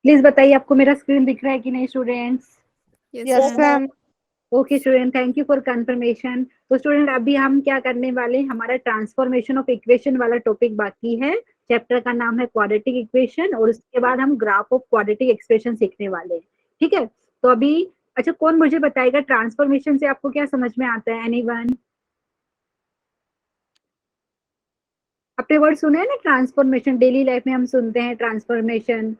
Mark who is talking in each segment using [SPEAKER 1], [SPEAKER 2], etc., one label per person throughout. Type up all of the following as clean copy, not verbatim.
[SPEAKER 1] Please बताइए आपको मेरा स्क्रीन दिख रहा है कि नहीं students?
[SPEAKER 2] Yes
[SPEAKER 3] yes
[SPEAKER 2] ma'am.
[SPEAKER 3] Ma'am.
[SPEAKER 1] Okay student, thank you for confirmation. तो स्टूडेंट अभी हम क्या करने वाले हैं, हमारा ट्रांसफॉर्मेशन ऑफ इक्वेशन वाला टॉपिक बाकी है। चैप्टर का नाम है क्वाड्रेटिक इक्वेशन, और उसके बाद हम ग्राफ ऑफ क्वाड्रेटिक एक्सप्रेशन सीखने वाले हैं। ठीक है, तो अभी अच्छा कौन मुझे बताएगा ट्रांसफॉर्मेशन से आपको क्या समझ में आता है? एनीवन? आपने वर्ड सुना है ना ट्रांसफॉर्मेशन, डेली लाइफ में हम सुनते हैं ट्रांसफॉर्मेशन।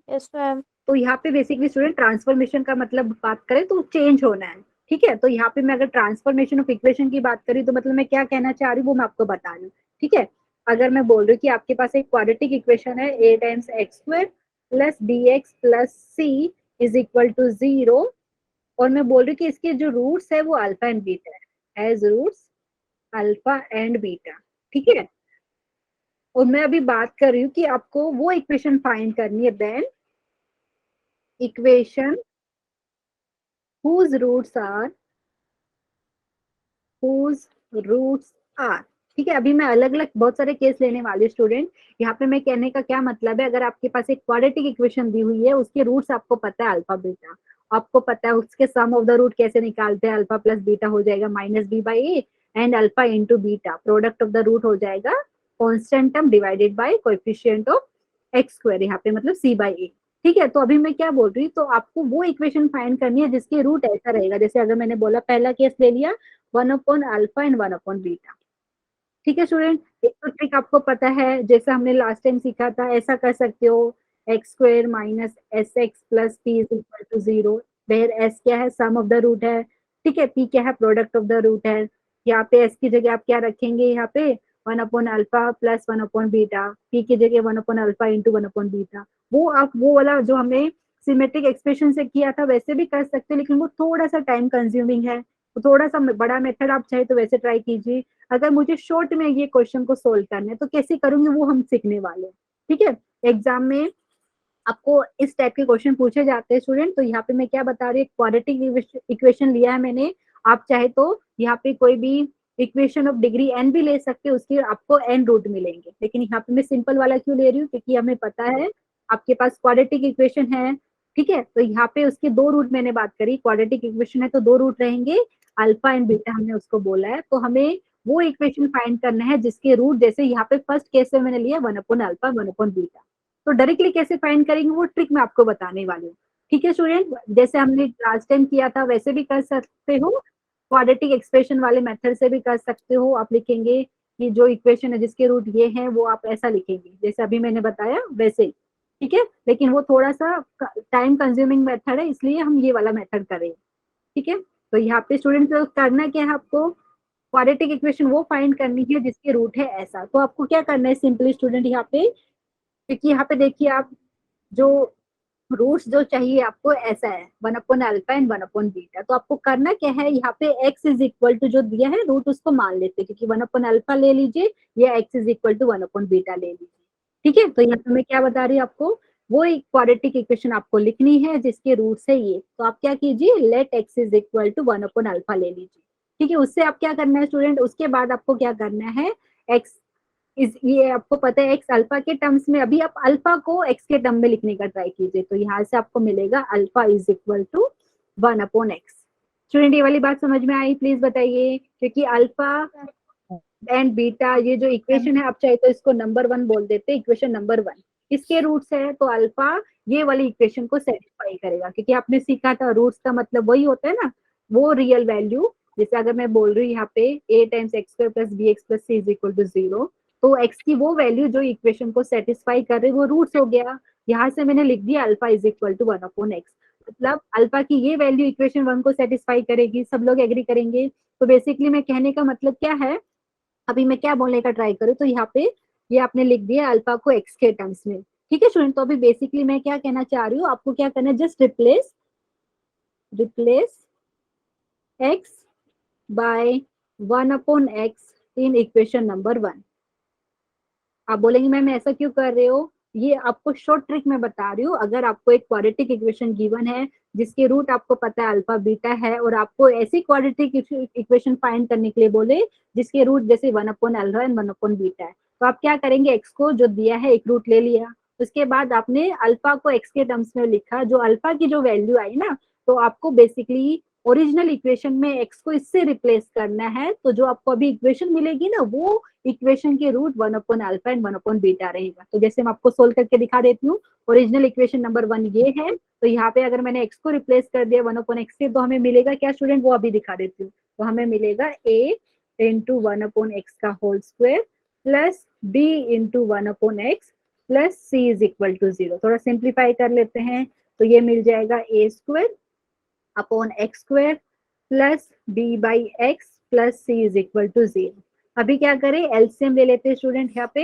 [SPEAKER 3] Yes ma'am.
[SPEAKER 1] तो यहाँ पे बेसिकली स्टूडेंट ट्रांसफॉर्मेशन का मतलब बात करें तो चेंज होना है। ठीक है, तो यहाँ पे मैं अगर ट्रांसफॉर्मेशन ऑफ इक्वेशन की बात करी तो मतलब मैं क्या कहना चाह रही हूँ वो मैं आपको बता रही हूँ। ठीक है, अगर मैं बोल रही हूँ कि आपके पास एक क्वाड्रेटिक इक्वेशन है a times x square plus b x plus c is equal to 0, और मैं बोल रही हूँ कि इसके जो रूट्स है वो अल्फा एंड बीटा है, as roots alpha and beta. ठीक है, और मैं अभी बात कर रही हूँ कि आपको वो इक्वेशन फाइंड करनी है, then equation whose roots are whose roots are। ठीक है, अभी मैं अलग अलग बहुत सारे केस लेने वाली स्टूडेंट। यहाँ पे मैं कहने का क्या मतलब है, अगर आपके पास एक क्वाड्रेटिक इक्वेशन दी हुई है, उसके रूट्स आपको पता है अल्फा बीटा, आपको पता है उसके सम ऑफ द रूट कैसे निकालते हैं, अल्फा प्लस बीटा हो जाएगा minus b by a, and alpha into beta product of the root हो जाएगा constant term divided by coefficient of x square, यहाँ पे मतलब सी बाई ए। ठीक है, तो अभी मैं क्या बोल रही हूँ, तो आपको वो इक्वेशन फाइंड करनी है जिसके रूट ऐसा रहेगा, जैसे अगर मैंने बोला पहला केस ले लिया 1/अल्फा एंड 1/बीटा। ठीक है स्टूडेंट, एक तो ट्रिक आपको पता है, जैसा हमने लास्ट टाइम सीखा था, ऐसा कर सकते हो x square minus s x plus p is equal to 0, where s क्या है, सम ऑफ द रूट है। ठीक है, पी क्या है, प्रोडक्ट ऑफ द रूट है। यहाँ पे एस की जगह आप क्या रखेंगे, यहाँ पे 1/अल्फा प्लस 1/बीटा, पी की जगह 1/अल्फा इंटू 1/बीटा। वो आप वो वाला जो हमने सिमेट्रिक एक्सप्रेशन से किया था वैसे भी कर सकते हैं, लेकिन वो थोड़ा सा टाइम कंज्यूमिंग है, तो थोड़ा सा बड़ा मेथड आप चाहे तो वैसे ट्राई कीजिए। अगर मुझे शॉर्ट में ये क्वेश्चन को सोल्व करना है तो कैसे करूंगी वो हम सीखने वाले हैं। ठीक है, एग्जाम में आपको इस टाइप के क्वेश्चन पूछे जाते हैं स्टूडेंट। तो यहाँ पे मैं क्या बता रही हूँ, क्वाड्रेटिक इक्वेशन लिया है मैंने, आप चाहे तो यहाँ पे कोई भी इक्वेशन ऑफ डिग्री एन भी ले सकते हैं, उसके आपको एन रूट मिलेंगे, लेकिन यहाँ पे मैं सिंपल वाला क्यों ले रही हूँ, क्योंकि हमें पता है आपके पास क्वाड्रेटिक इक्वेशन है। ठीक है, तो यहाँ पे उसके दो रूट मैंने बात करी, क्वाड्रेटिक इक्वेशन है तो दो रूट रहेंगे, अल्फा एंड बीटा हमने उसको बोला है, तो हमें वो इक्वेशन फाइंड करना है जिसके रूट, जैसे यहाँ पे फर्स्ट केस में मैंने लिया 1/अल्फा 1/बीटा, तो डायरेक्टली कैसे फाइंड करेंगे वो ट्रिक मैं आपको बताने वाली हूँ। ठीक है स्टूडेंट, जैसे हमने लास्ट टाइम किया था वैसे भी कर सकते हो, क्वाड्रेटिक एक्सप्रेशन वाले मेथड से भी कर सकते हो। आप लिखेंगे कि जो इक्वेशन है जिसके रूट ये हैं वो आप ऐसा लिखेंगे जैसे अभी मैंने बताया वैसे ही। ठीक है, लेकिन वो थोड़ा सा टाइम कंज्यूमिंग मेथड है, इसलिए हम ये वाला मेथड करेंगे। ठीक है, तो यहाँ पे स्टूडेंट करना क्या है, आपको क्वाड्रेटिक इक्वेशन वो फाइंड करनी है जिसके रूट है ऐसा। तो आपको क्या करना है सिंपली स्टूडेंट, यहाँ पे क्योंकि यहाँ पे देखिए आप जो रूट्स जो चाहिए आपको ऐसा है 1/अल्फा एंड 1/बीटा, तो आपको करना क्या है, यहाँ पे x इज इक्वल टू जो दिया है रूट उसको मान लेते हैं, क्योंकि 1/अल्फा ले लीजिए या x इज इक्वल टू 1/बीटा ले लीजिए। ठीक है, तो यहाँ पे मैं क्या बता रही हूँ आपको, वो एक क्वाड्रेटिक इक्वेशन आपको लिखनी है जिसके रूट्स है ये, तो आप क्या कीजिए let x is equal to 1/अल्फा ले लीजिए। ठीक है, उससे आप क्या करना है स्टूडेंट, उसके बाद आपको क्या करना है, x इस ये आपको पता है एक्स अल्फा के टर्म्स में, अभी आप अल्फा को एक्स के टर्म में लिखने का ट्राई कीजिए, तो यहाँ से आपको मिलेगा अल्फा इज इक्वल टू 1/एक्स। स्टूडेंट ये वाली बात समझ में आई, प्लीज बताइए, क्योंकि अल्फा एंड बीटा ये जो इक्वेशन है, आप चाहे तो इसको नंबर 1 बोल देते, इक्वेशन नंबर 1 इसके रूट्स है, तो अल्फा ये वाली इक्वेशन को सेटिस्फाई करेगा, क्योंकि आपने सीखा था रूट्स का मतलब वही होता है ना, वो रियल वैल्यू। जैसे अगर मैं बोल रही हूँ यहाँ पे a times x square plus b x plus c is equal to 0, तो x की वो वैल्यू जो इक्वेशन को सेटिस्फाई कर रही है वो रूट्स हो गया। यहाँ से मैंने लिख दिया alpha is equal to 1/x, मतलब अल्फा की ये वैल्यू इक्वेशन 1 को सेटिस्फाई करेगी, सब लोग एग्री करेंगे। तो बेसिकली मैं कहने का मतलब क्या है, अभी मैं क्या बोलने का ट्राई करूँ, तो यहाँ पे ये आपने लिख दिया अल्फा को एक्स के टर्म्स में। ठीक है स्टूडेंट, तो अभी बेसिकली मैं क्या कहना चाह रही हूँ, आपको क्या करना है, just replace replace x by 1/x in equation number 1। आप बोलेंगे मैम ऐसा क्यों कर रहे हो, ये आपको शॉर्ट ट्रिक में बता रही हूँ। अगर आपको एक क्वाड्रेटिक इक्वेशन गिवन है जिसके रूट आपको पता है अल्फा बीटा है, और आपको ऐसी क्वाड्रेटिक इक्वेशन फाइंड करने के लिए बोले जिसके रूट जैसे 1/अल्फा एंड 1/बीटा है, तो आप क्या करेंगे, एक्स को जो दिया है एक रूट ले लिया, उसके बाद आपने अल्फा को एक्स के टर्म्स में लिखा, जो अल्फा की जो वैल्यू आई ना, तो आपको बेसिकली ओरिजिनल इक्वेशन में एक्स को इससे रिप्लेस करना है। तो जो आपको अभी इक्वेशन मिलेगी ना, वो इक्वेशन के रूट 1/अल्फा एंड 1/बीटा रहेगा। तो जैसे मैं आपको सोल्व करके दिखा देती हूँ। ओरिजिनल इक्वेशन नंबर 1 ये है, तो यहाँ पे अगर मैंने एक्स को रिप्लेस कर दिया 1/x से, तो हमें मिलेगा क्या स्टूडेंट, वो अभी दिखा देती हूँ। तो हमें मिलेगा a इंटू 1/x का whole square plus b into 1/x plus c is equal to 0। थोड़ा सिंप्लीफाई कर लेते हैं, तो ये मिल जाएगा a square upon x square plus b by x plus c is equal to 0। अभी क्या करें, एलसीएम ले लेते हैं स्टूडेंट। यहाँ पे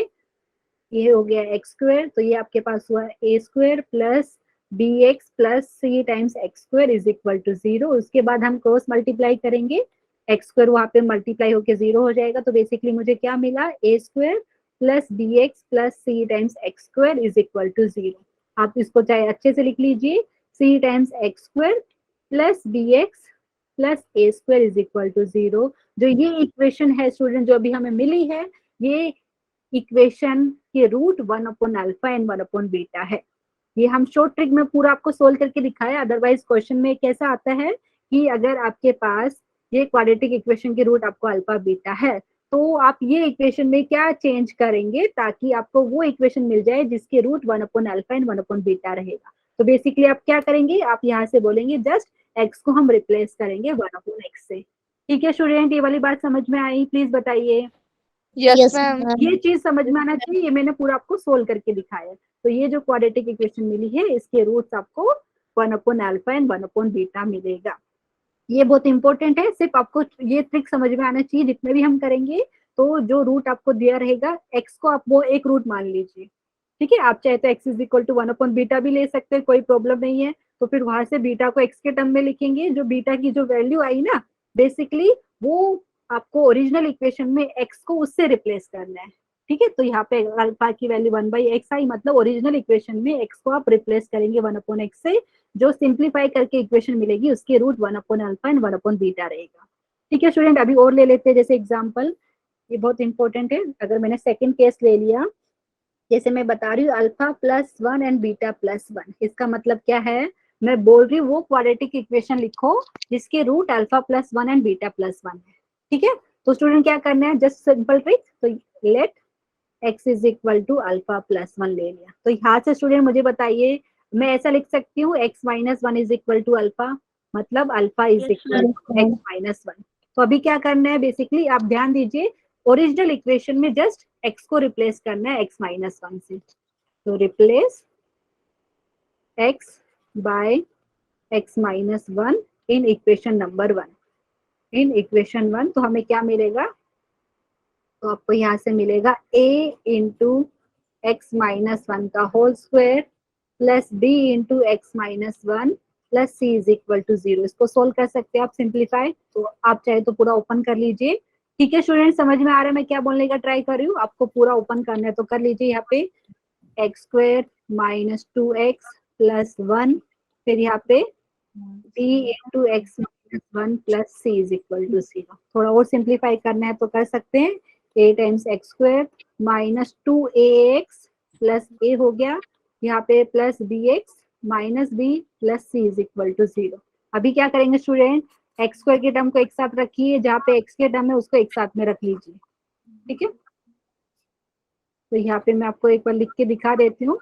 [SPEAKER 1] ये हो गया एक्स स्क्वायर, तो ये आपके पास हुआ a square plus b x plus c times x square is equal to 0। उसके बाद हम क्रॉस मल्टीप्लाई करेंगे, एक्स स्क्वायर वहां पे मल्टीप्लाई होके 0 हो जाएगा। तो बेसिकली मुझे क्या मिला, a square plus b x plus c times x square is equal to 0। आप इसको चाहे अच्छे से लिख लीजिए, c times x square plus b x plus a square is equal to 0। जो ये इक्वेशन है स्टूडेंट, जो अभी हमें मिली है, ये इक्वेशन के रूट 1/अल्फा एंड 1/बीटा है। ये हम शॉर्ट ट्रिक में पूरा आपको सोल्व करके दिखाया। अदरवाइज क्वेश्चन में कैसा आता है कि अगर आपके पास ये क्वाड्रेटिक इक्वेशन के रूट आपको अल्फा बीटा है, तो आप ये इक्वेशन में क्या चेंज करेंगे ताकि आपको वो इक्वेशन मिल जाए जिसके रूट 1/अल्फा एंड 1/बीटा रहेगा। तो बेसिकली आप क्या करेंगे, आप यहाँ से बोलेंगे जस्ट एक्स को हम रिप्लेस करेंगे 1/x से। ठीक है स्टूडेंट, ये वाली बात समझ में आई, प्लीज बताइए।
[SPEAKER 3] Yes ma'am.
[SPEAKER 1] ये चीज समझ में आना चाहिए, ये मैंने पूरा आपको सोल्व करके दिखाया है। तो ये जो क्वाड्रेटिक इक्वेशन मिली है, इसके रूट्स आपको 1/अल्फा एंड 1/बीटा मिलेगा। ये बहुत इंपॉर्टेंट है, सिर्फ आपको ये ट्रिक समझ में आना चाहिए। जितने भी हम करेंगे, तो जो रूट आपको दिया रहेगा, एक्स को आप वो एक रूट मान लीजिए। ठीक है, आप चाहे तो एक्स इज इक्वल टू 1/बीटा भी ले सकते हैं, कोई प्रॉब्लम नहीं है। तो फिर वहां से बीटा को एक्स के टर्म में लिखेंगे, जो बीटा की जो वैल्यू आई ना, बेसिकली वो आपको ओरिजिनल इक्वेशन में एक्स को उससे रिप्लेस करना है। ठीक है, तो यहाँ पे अल्फा की वैल्यू 1/x आई, मतलब ओरिजिनल इक्वेशन में एक्स को आप रिप्लेस करेंगे 1/x से। जो सिंप्लीफाई करके इक्वेशन मिलेगी, उसके रूट 1/अल्फा एंड 1/बीटा रहेगा। ठीक है स्टूडेंट, अभी और ले लेते हैं जैसे एग्जांपल, ये बहुत इंपॉर्टेंट है। अगर मैंने सेकंड केस ले लिया, जैसे मैं बता रही हूँ alpha plus 1 and beta plus 1, इसका मतलब क्या है, मैं बोल रही हूँ वो क्वाड्रेटिक इक्वेशन लिखो जिसके root alpha plus 1 and beta plus 1 है। ठीक है, तो स्टूडेंट क्या करना है, जस्ट सिंपल ट्रिक, तो let x is equal to alpha plus 1 ले लिया। तो यहाँ से स्टूडेंट मुझे बताइए, मैं ऐसा लिख सकती हूँ x minus 1 is equal to alpha, मतलब alpha is equal to x minus 1। तो अभी क्या करना है, बेसिकली आप ध्यान दीजिए, ओरिजिनल इक्वेशन में जस्ट x को रिप्लेस करना है x माइनस 1 से। तो replace x by x minus 1 in equation number 1। In equation 1 तो हमें क्या मिलेगा, तो आपको यहाँ से मिलेगा a इंटू एक्स माइनस 1 का whole square plus b into x minus 1 plus c is equal to 0। इसको सोल्व कर सकते हैं आप सिंप्लीफाई, तो आप चाहे तो पूरा ओपन कर लीजिए। ठीक है स्टूडेंट, समझ में आ रहा है मैं क्या बोलने का ट्राई कर रही हूँ, आपको पूरा ओपन करना है तो कर लीजिए। यहाँ पे x square minus 2x plus 1, फिर यहाँ पे b into x minus 1 plus c is equal to 0। थोड़ा और सिंप्लीफाई करना है तो कर सकते हैं, a times x square minus 2ax plus a हो गया, यहाँ पे plus bx minus b plus c is equal to 0। अभी क्या करेंगे स्टूडेंट, एक्स स्क्वायर के टर्म को एक साथ रखिए, जहाँ पे x के टर्म है उसको एक साथ में रख लीजिए। ठीक है, तो यहाँ पे मैं आपको एक बार लिख के दिखा देती हूँ।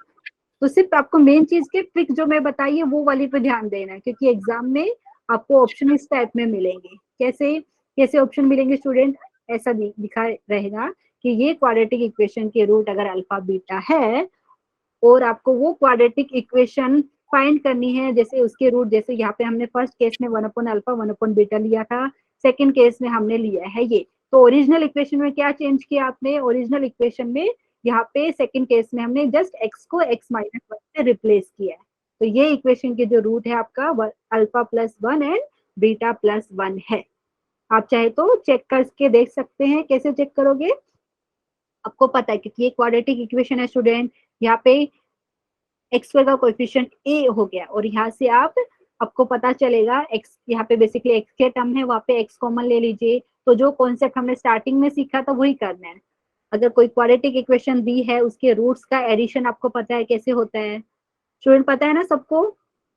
[SPEAKER 1] तो सिर्फ आपको मेन चीज के ट्रिक जो मैं बताई है वो वाली पे ध्यान देना है, क्योंकि एग्जाम में आपको ऑप्शन इस टाइप में मिलेंगे। कैसे कैसे ऑप्शन मिलेंगे स्टूडेंट, ऐसा दिखा रहेगा कि ये क्वाड्रेटिक इक्वेशन के रूट अगर अल्फा बीटा है, और आपको वो क्वाड्रेटिक इक्वेशन फाइंड करनी है, जैसे उसके रूट, जैसे यहाँ पे हमने फर्स्ट केस में 1/अल्फा 1/बीटा लिया था, सेकंड केस में हमने लिया है ये। तो ओरिजिनल इक्वेशन में क्या चेंज किया आपने, ओरिजिनल इक्वेशन में यहाँ पे सेकंड केस में हमने जस्ट x को x माइनस 1 से रिप्लेस किया है। तो ये इक्वेशन के जो रूट है आपका alpha plus 1 and beta plus 1 है। आप चाहे तो चेक करके देख सकते हैं, कैसे चेक करोगे, आपको पता है क्योंकि ये क्वाड्रेटिक इक्वेशन है स्टूडेंट, यहाँ पे एक्स स्क्वायर का कोएफिशिएंट a हो गया, और यहाँ से आपको पता चलेगा x, यहाँ पे बेसिकली x के टर्म है, वहाँ पे x कॉमन ले लीजिए। तो जो कॉन्सेप्ट हमने स्टार्टिंग में सीखा था वही करना है। अगर कोई क्वाड्रेटिक इक्वेशन दी है, उसके रूट्स का एडिशन आपको पता है कैसे होता है? स्टूडेंट पता है ना सबको?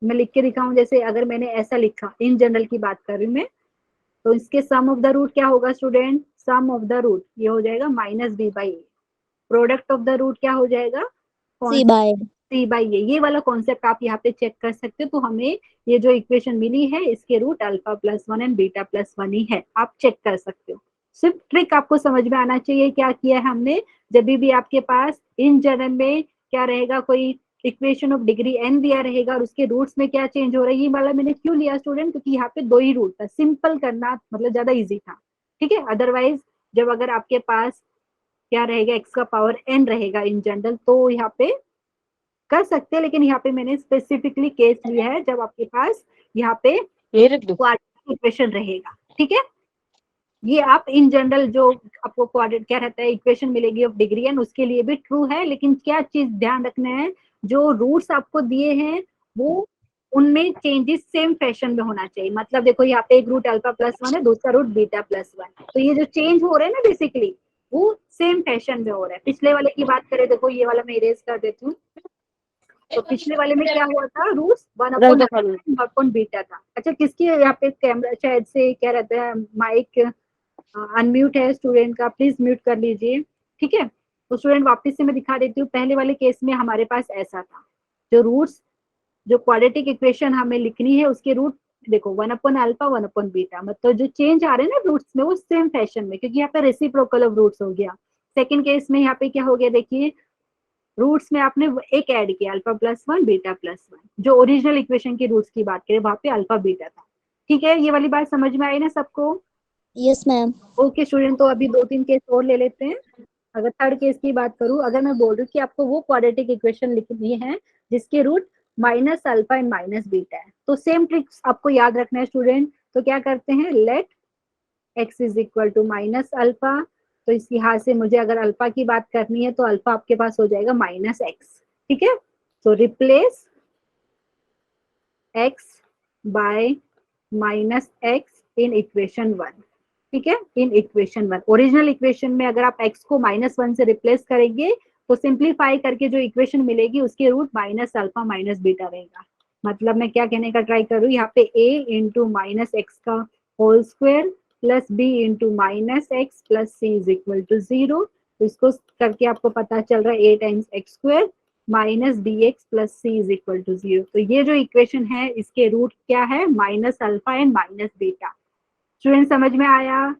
[SPEAKER 1] मैं लिख के दिखाऊं, जैसे अगर मैंने ऐसा लिखा, इन जनरल की बात कर रही हूँ मैं, तो इसके सम ऑफ द रूट क्या होगा student? Sum of the root ये हो जाएगा minus b by a. Product of the root क्या हो जाएगा?
[SPEAKER 3] C by
[SPEAKER 1] c by a. ये वाला कॉन्सेप्ट आप यहाँ पे चेक कर सकते हो। तो हमें ये जो इक्वेशन मिली है, इसके root alpha plus one and beta plus one ही है, आप चेक कर सकते हो। सिर्फ ट्रिक आपको समझ में आना चाहिए क्या किया है हमने। जब भी आपके पास इन जनरल में क्या रहेगा, कोई इक्वेशन ऑफ डिग्री एन दिया रहेगा और उसके रूट्स में क्या चेंज हो रहा है, ये वाला मैंने क्यों लिया स्टूडेंट? क्योंकि यहाँ पे दो ही रूट था, सिंपल करना मतलब ज्यादा इजी था, ठीक है। अदरवाइज जब अगर आपके पास क्या रहेगा, एक्स का पावर एन रहेगा इन जनरल, तो यहाँ पे कर सकते हैं, लेकिन यहाँ पे मैंने स्पेसिफिकली केस लिया है जब आपके पास यहाँ पे क्वाड्रेटिक इक्वेशन रहेगा, ठीक है। ये आप इन जनरल जो आपको क्वाड्रेट क्या रहता है, इक्वेशन मिलेगी ऑफ डिग्री एन, उसके लिए भी ट्रू है। लेकिन क्या चीज ध्यान रखना है, जो रूट्स आपको दिए हैं वो उनमें चेंजेस सेम फैशन में होना चाहिए। मतलब देखो यहाँ पे एक रूट अल्फा प्लस वन है, दूसरा रूट बीटा प्लस वन, तो ये जो चेंज हो रहे हैं ना बेसिकली, वो सेम फैशन में हो रहा है। पिछले वाले की बात करें, देखो ये वाला मैं इरेज कर देती हूँ। तो पिछले वाले में क्या हुआ था, रूट्स वन अपॉन बीटा था। अच्छा, किसकी यहाँ पे कैमरा शायद से क्या रहता है, माइक अनम्यूट है स्टूडेंट का, प्लीज म्यूट कर लीजिए, ठीक है। तो स्टूडेंट वापस से मैं दिखा देती हूँ। पहले वाले केस में हमारे पास ऐसा था, जो रूट्स, जो क्वाड्रेटिक इक्वेशन हमें लिखनी है, उसके रूट देखो one upon alpha one upon beta, मतलब जो चेंज आ रहे हैं ना रूट्स में, वो सेम फैशन में, क्योंकि यहाँ पे रेसिप्रोकल ऑफ रूट्स हो गया। सेकंड केस में यहाँ पे क्या हो गया, देखिए रूट्स में आपने एक ऐड किया, alpha plus one beta plus one. जो ओरिजिनल इक्वेशन की रूट्स की बात करें, वहां पे अल्फा बीटा था, ठीक है। ये वाली बात समझ में आई ना सबको?
[SPEAKER 3] यस मैम
[SPEAKER 1] ओके स्टूडेंट, तो अभी दो तीन केस और ले लेते हैं। अगर थर्ड केस की बात करूं, अगर मैं बोल रही हूँ कि आपको वो क्वाड्रेटिक इक्वेशन लिखनी है जिसके root minus alpha and minus beta है, तो सेम ट्रिक्स आपको याद रखना है स्टूडेंट। तो क्या करते हैं, let x is equal to minus alpha. तो इस लिहाज से मुझे अगर अल्फा की बात करनी है, तो अल्फा आपके पास हो जाएगा माइनस एक्स, ठीक है। तो replace x bye minus x in equation one, ठीक है। इन इक्वेशन वन, ओरिजिनल इक्वेशन में अगर आप x को माइनस वन से रिप्लेस करेंगे, तो सिंप्लीफाई करके जो इक्वेशन मिलेगी उसके root minus alpha minus beta रहेगा। मतलब मैं क्या कहने का ट्राई करूँ, यहाँ पे a इंटू माइनस एक्स का whole square plus b into minus x plus c is equal to zero. तो इसको करके आपको पता चल रहा है a times x square minus b x plus c is equal to zero. तो ये जो इक्वेशन है, इसके रूट क्या है, minus alpha and minus beta. Student समझ में आया?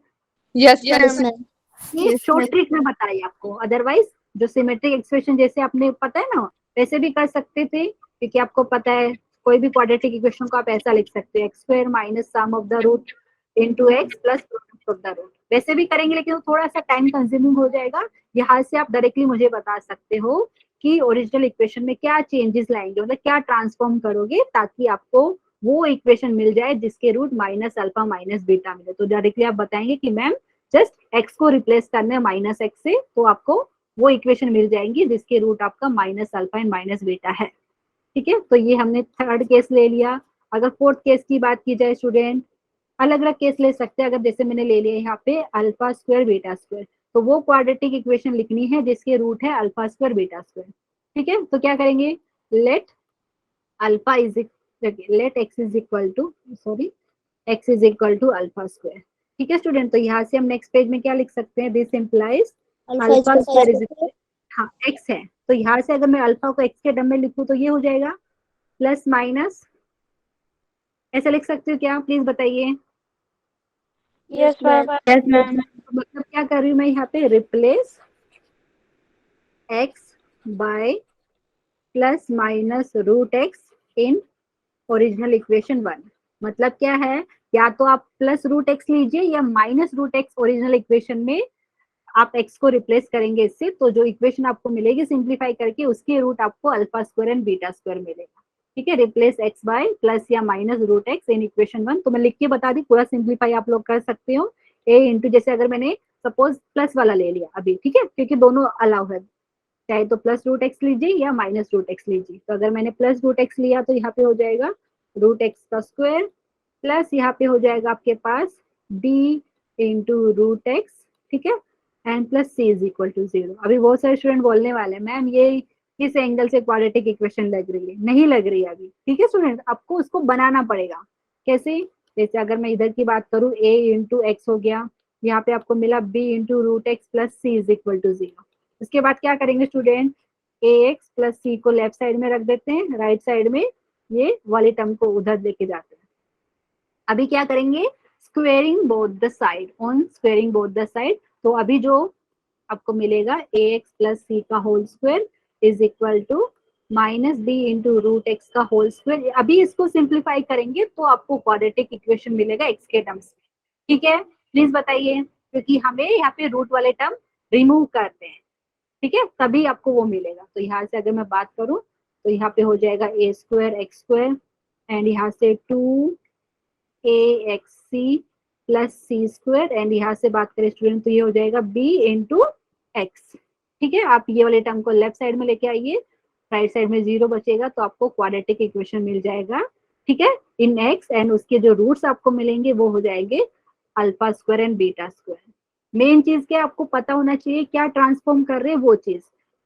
[SPEAKER 2] Yes
[SPEAKER 3] yes
[SPEAKER 2] ma'am.
[SPEAKER 3] मैम
[SPEAKER 1] ये शॉर्ट ट्रिक में बताई आपको, अदरवाइज जो सिमेट्रिक एक्सप्रेशन जैसे आपने पता है ना, वैसे भी कर सकते थे, क्योंकि आपको पता है कोई भी क्वाड्रेटिक इक्वेशन को आप ऐसा लिख सकते हो, x square minus sum of the root into x plus product of the root. वैसे भी करेंगे, लेकिन वो थोड़ा सा टाइम कंज्यूमिंग हो जाएगा। यहाँ से आप डायरेक्टली मुझे बता सकते हो कि ओरिजिनल इक्वेशन में क्या चेंजेस लाएंगे, मतलब क्या ट्रांसफॉर्म करोगे, ताकि आपको वो इक्वेशन मिल जाए जिसके root minus alpha minus beta मिले। तो डायरेक्टली आप बताएंगे कि मैम जस्ट एक्स को रिप्लेस करना है माइनस एक्स से, तो आपको वो इक्वेशन मिल जाएंगी जिसके रूट आपका minus alpha and minus beta है, ठीक है। तो ये हमने थर्ड केस ले लिया। अगर फोर्थ केस की बात की जाए स्टूडेंट, अलग अलग केस ले सकते हैं। अगर जैसे मैंने ले लिया यहाँ पे अल्फा स्क्वायर बीटा स्क्वायर, तो वो क्वाड्रेटिक इक्वेशन लिखनी है जिसके रूट है अल्फा स्क्वायर बीटा स्क्वायर, ठीक है। तो क्या करेंगे, let alpha is let x is equal to sorry x is equal to alpha square, ठीक है स्टूडेंट। तो यहाँ से हम नेक्स्ट पेज में क्या लिख सकते हैं, this implies alpha square is equal, हाँ एक्स है, तो यहाँ से अगर मैं अल्फा को एक्स के टर्म में लिखूं, तो ये हो जाएगा प्लस माइनस, ऐसा लिख सकते हो क्या, प्लीज बताइए।
[SPEAKER 3] Yes ma'am
[SPEAKER 2] yes ma'am.
[SPEAKER 1] मतलब क्या कर रही हूँ मैं यहाँ पे, replace x by plus minus root x in original equation one. मतलब क्या है, या तो आप प्लस रूट एक्स लीजिए या minus root x original equation में आप एक्स को रिप्लेस करेंगे इससे, तो जो इक्वेशन आपको मिलेगी सिंप्लीफाई करके, उसके रूट आपको alpha square and beta square मिलेगा, ठीक है। रिप्लेस एक्स बाय प्लस या minus root x in equation one. तो मैं लिख के बता दी, पूरा सिंप्लीफाई आप लोग कर सकते हो। ए इंटू, जैसे अगर मैंने सपोज प्लस वाला ले लिया अभी, ठीक है, क्योंकि दोनों अलाउ है, चाहे तो प्लस रूट एक्स लीजिए या माइनस रूट एक्स लीजिए। तो अगर मैंने प्लस रूट एक्स लिया, तो यहाँ पे हो जाएगा रूट एक्स का स्क्वायर प्लस यहाँ पे हो जाएगा आपके पास डी इंटू रूट एक्स, ठीक है, n plus c is equal to 0। अभी बहुत सारे स्टूडेंट बोलने वाले हैं मैम ये किस एंगल से क्वाड्रेटिक इक्वेशन लग रही है, नहीं लग रही है अभी। ठीक है स्टूडेंट, आपको उसको बनाना पड़ेगा। कैसे? जैसे अगर मैं इधर की बात करूं a इंटू एक्स हो गया, यहाँ पे आपको मिला b into root x plus c is equal to 0। उसके बाद क्या करेंगे student, a x plus c को लेफ्ट साइड में रख देते हैं, राइट साइड में ये वाली टर्म को उधर लेके जाते हैं। अभी क्या करेंगे, squaring both the side, on squaring both the side. तो अभी जो आपको मिलेगा ए एक्स प्लस सी का whole square is equal to minus b into root x का होल स्क्वायर। अभी इसको सिंप्लीफाई करेंगे तो आपको क्वाड्रेटिक इक्वेशन मिलेगा एक्स के टर्म्स में। ठीक है, प्लीज बताइए, क्योंकि हमें यहाँ पे रूट वाले टर्म रिमूव करते हैं। ठीक है, तभी आपको वो मिलेगा। तो यहाँ से अगर मैं बात करूं तो यहाँ पे हो जाएगा ए स्क्वायर एक्स स्क्वायर एंड यहाँ से 2ax plus C square and यहाँ से बात करें स्टूडेंट तो ये हो जाएगा b इंटू एक्स। ठीक है, आप ये वाले टर्म को लेफ्ट साइड में लेके आइए, राइट साइड में 0 बचेगा तो आपको क्वाड्रेटिक इक्वेशन मिल जाएगा। ठीक है, इन एक्स एंड उसके जो रूट्स आपको मिलेंगे वो हो जाएंगे alpha square and beta square. Main चीज क्या आपको पता होना चाहिए, क्या ट्रांसफॉर्म कर रहे हैं वो चीज।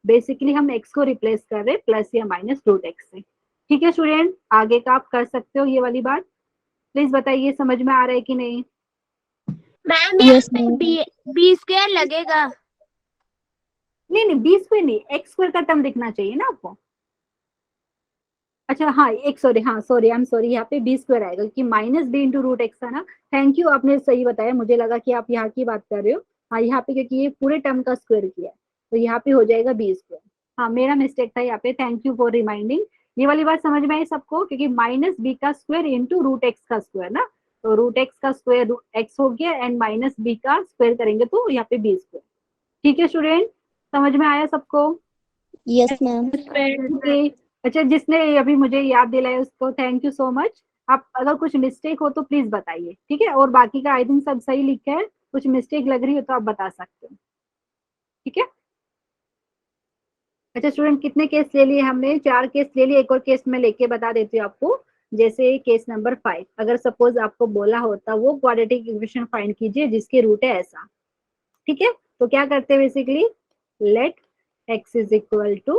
[SPEAKER 1] बेसिकली हम एक्स को रिप्लेस कर रहे हैं प्लस या माइनस रूट एक्स से। ठीक है स्टूडेंट, आगे का आप कर सकते हो ये वाली बात। प्लीज बताइए समझ में आ रहा है कि नहीं।
[SPEAKER 2] मैम
[SPEAKER 3] Yes,
[SPEAKER 2] यहाँ
[SPEAKER 3] ma'am.
[SPEAKER 2] पे बी स्क्वायर लगेगा।
[SPEAKER 1] नहीं नहीं, बी स्क्वायर नहीं, एक्स स्क्वायर का टर्म दिखना चाहिए ना आपको। अच्छा हाँ, एक सॉरी, हाँ सॉरी, आई एम सॉरी, यहाँ पे बी स्क्वायर आएगा क्योंकि minus b into root x था ना। थैंक यू, आपने सही बताया, मुझे लगा कि आप यहाँ की बात कर रहे हो। हाँ, यहाँ पे क्योंकि ये पूरे टर्म का स्क्वायर किया है तो यहाँ पे हो जाएगा बी स्क्वायर। हाँ, मेरा मिस्टेक था यहाँ पे, थैंक यू फॉर रिमाइंडिंग। ये वाली बात समझ में आई सबको, क्योंकि माइनस बी का स्क्वायर इंटू रूट एक्स का स्क्वायर ना, तो रूट एक्स का स्क्वायर एक्स हो गया एंड माइनस बी का स्क्वायर करेंगे तो यहाँ पे बी स्क्वायर। ठीक है स्टूडेंट, समझ में आया सबको।
[SPEAKER 3] Yes, ma'am.
[SPEAKER 1] ओके, अच्छा जिसने अभी मुझे याद दिलाया उसको थैंक यू सो मच। आप अगर कुछ मिस्टेक हो तो प्लीज बताइए। ठीक है, और बाकी का आई थिंक सब सही लिखा है, कुछ मिस्टेक लग रही हो तो आप बता सकते हो। ठीक है, अच्छा स्टूडेंट कितने केस ले लिए हमने, 4 केस ले लिए। एक और केस मैं लेके बता देती हूँ आपको। जैसे केस नंबर 5, अगर सपोज आपको बोला होता वो क्वाड्रेटिक इक्वेशन फाइंड कीजिए जिसके रूट है ऐसा। ठीक है, तो क्या करते हैं basically, let x is equal to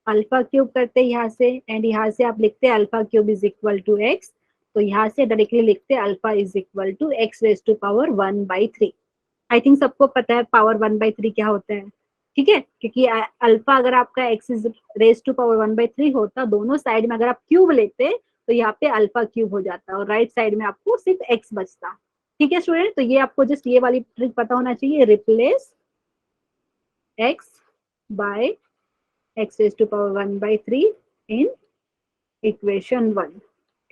[SPEAKER 1] alpha cube करते हैं यहाँ से, एंड यहाँ से आप लिखते हैं alpha cube is equal to x. तो यहाँ से डायरेक्टली लिखते हैं alpha is equal to x raise to power 1/3। I think सबको पता है पावर 1/3 क्या होता है। ठीक है, क्योंकि अल्फा अगर आपका x is raise to power 1/3 होता, दोनों साइड में अगर आप क्यूब लेते तो यहाँ पे अल्फा क्यूब हो जाता और राइट साइड में आपको सिर्फ एक्स बचता। ठीक है स्टूडेंट, तो ये आपको जस्ट ये वाली ट्रिक पता होना चाहिए, replace x by x raised to power 1/3 in equation 1।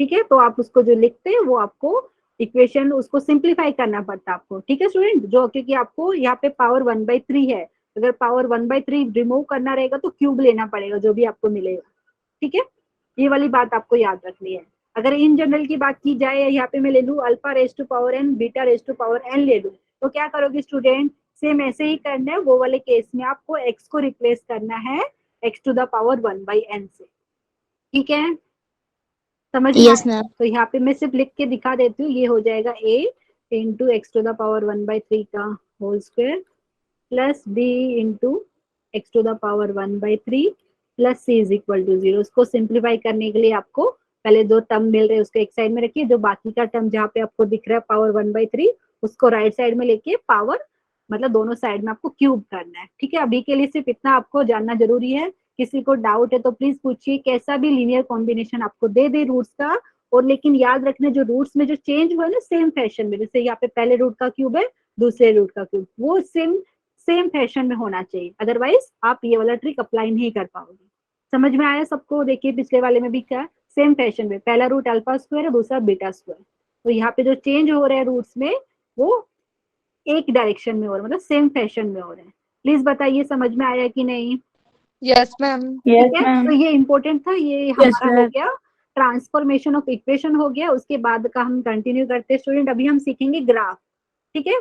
[SPEAKER 1] ठीक है, तो आप उसको जो लिखते हैं वो आपको इक्वेशन उसको सिंप्लीफाई करना पड़ता है आपको। ठीक है स्टूडेंट, जो क्योंकि आपको यहाँ पे पावर 1/3 है, अगर पावर 1/3 रिमूव करना रहेगा तो क्यूब लेना पड़ेगा जो भी आपको मिलेगा। ठीक है, ये वाली बात आपको याद रखनी है। अगर इन जनरल की बात की जाए, यहाँ पे मैं ले लूँ alpha raise to power n, beta raise to power n ले लूँ, तो क्या करोगे स्टूडेंट, सेम ऐसे ही करना है। वो वाले केस में आपको x को रिप्लेस करना है x to the power 1/n से। ठीक है, समझ में
[SPEAKER 3] Yes,
[SPEAKER 1] आया?
[SPEAKER 3] ma'am.
[SPEAKER 1] तो यहाँ पे मैं सिर्फ लिख के दिखा देती हूँ, ये हो जाएगा a into x to the power 1/3 का whole square plus b into x to the power 1/3 plus c is equal to 0। उसको सिंप्लीफाई करने के लिए आपको पहले दो टर्म मिल रहे हैं उसको एक साइड में रखिए, जो बाकी का टर्म जहाँ पे आपको दिख रहा है पावर 1/3 उसको राइट साइड में लेके पावर मतलब दोनों साइड में आपको क्यूब करना है। ठीक है, अभी के लिए सिर्फ इतना आपको जानना जरूरी है। किसी को डाउट है तो प्लीज पूछिए, कैसा भी लीनियर कॉम्बिनेशन आपको दे दे रूट्स का, और लेकिन याद रखना जो रूट्स में जो चेंज हुआ है ना सेम फैशन में, जैसे यहाँ पे पहले रूट का क्यूब है दूसरे रूट का क्यूब, वो सेम फैशन में होना चाहिए, अदरवाइज आप ये वाला ट्रिक अप्लाई नहीं कर पाओगे। समझ में आया सबको? देखिए पिछले वाले में भी क्या सेम फैशन में, पहला रूट अल्फा स्क्वायर है दूसरा बीटा स्क्वायर, तो यहाँ पे जो चेंज हो रहा है रूट्स में वो एक डायरेक्शन में हो रहा है, मतलब सेम फैशन में हो रहा है। प्लीज बताइए समझ में आया कि नहीं?
[SPEAKER 4] Yes ma'am.
[SPEAKER 1] ठीक है, तो ये इम्पोर्टेंट था, ये हमारा हो गया ट्रांसफॉर्मेशन ऑफ इक्वेशन हो गया। उसके बाद का हम कंटिन्यू करते हैं स्टूडेंट, अभी हम सीखेंगे ग्राफ। ठीक है,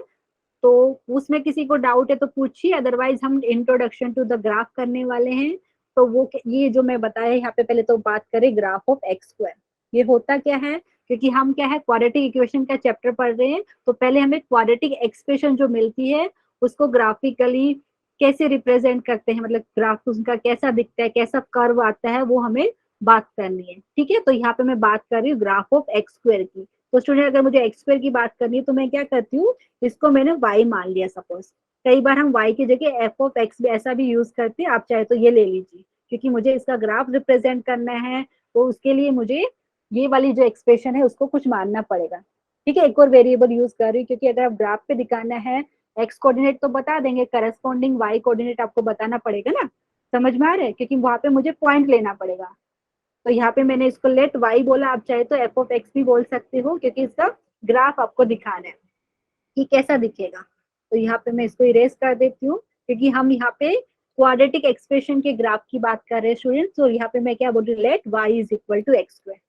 [SPEAKER 1] तो उसमें किसी को डाउट है तो पूछिए, अदरवाइज हम इंट्रोडक्शन टू द ग्राफ करने वाले हैं। तो वो ये जो मैं बताया यहाँ पे, पहले तो बात करें ग्राफ ऑफ एक्स स्क्वायर। ये होता क्या है, क्योंकि हम क्या है क्वाड्रेटिक इक्वेशन का चैप्टर पढ़ रहे हैं, तो पहले हमें क्वाड्रेटिक एक्सप्रेशन जो मिलती है उसको ग्राफिकली कैसे रिप्रेजेंट करते हैं, मतलब ग्राफ उसका कैसा दिखता है, कैसा कर्व आता है, वो हमें बात करनी है। ठीक है, तो यहाँ पे मैं बात कर रही हूँ ग्राफ ऑफ एक्स स्क्वायर की। तो स्टूडेंट अगर मुझे एक्स स्क्वायर की बात करनी है तो मैं क्या करती हूँ, इसको मैंने वाई मान लिया सपोज। कई बार हम वाई की जगह एफ ऑफ एक्स भी ऐसा भी यूज करते हैं, आप चाहे तो ये ले लीजिए, क्योंकि मुझे इसका ग्राफ रिप्रेजेंट करना है तो उसके लिए मुझे ये वाली जो एक्सप्रेशन है उसको कुछ मानना पड़ेगा। ठीक है, एक और वेरिएबल यूज कर रही हूँ, क्योंकि अगर आप ग्राफ पे दिखाना है एक्स कोऑर्डिनेट तो बता देंगे, करस्पॉन्डिंग वाई कोऑर्डिनेट आपको बताना पड़ेगा ना। समझ में आ रहा है, क्योंकि वहां पे मुझे पॉइंट लेना पड़ेगा। तो यहाँ पे मैंने इसको लेट वाई बोला, आप चाहे तो एफ ऑफ एक्स भी बोल सकते हो, क्योंकि इसका ग्राफ आपको दिखाना है कि कैसा दिखेगा। तो यहाँ पे मैं इसको इरेज कर देती हूँ, क्योंकि हम यहाँ पे क्वाड्रेटिक एक्सप्रेशन के ग्राफ की बात कर रहे हैं स्टूडेंट्स। तो यहाँ पे मैं क्या बोल रही हूँ, let y is equal to x square.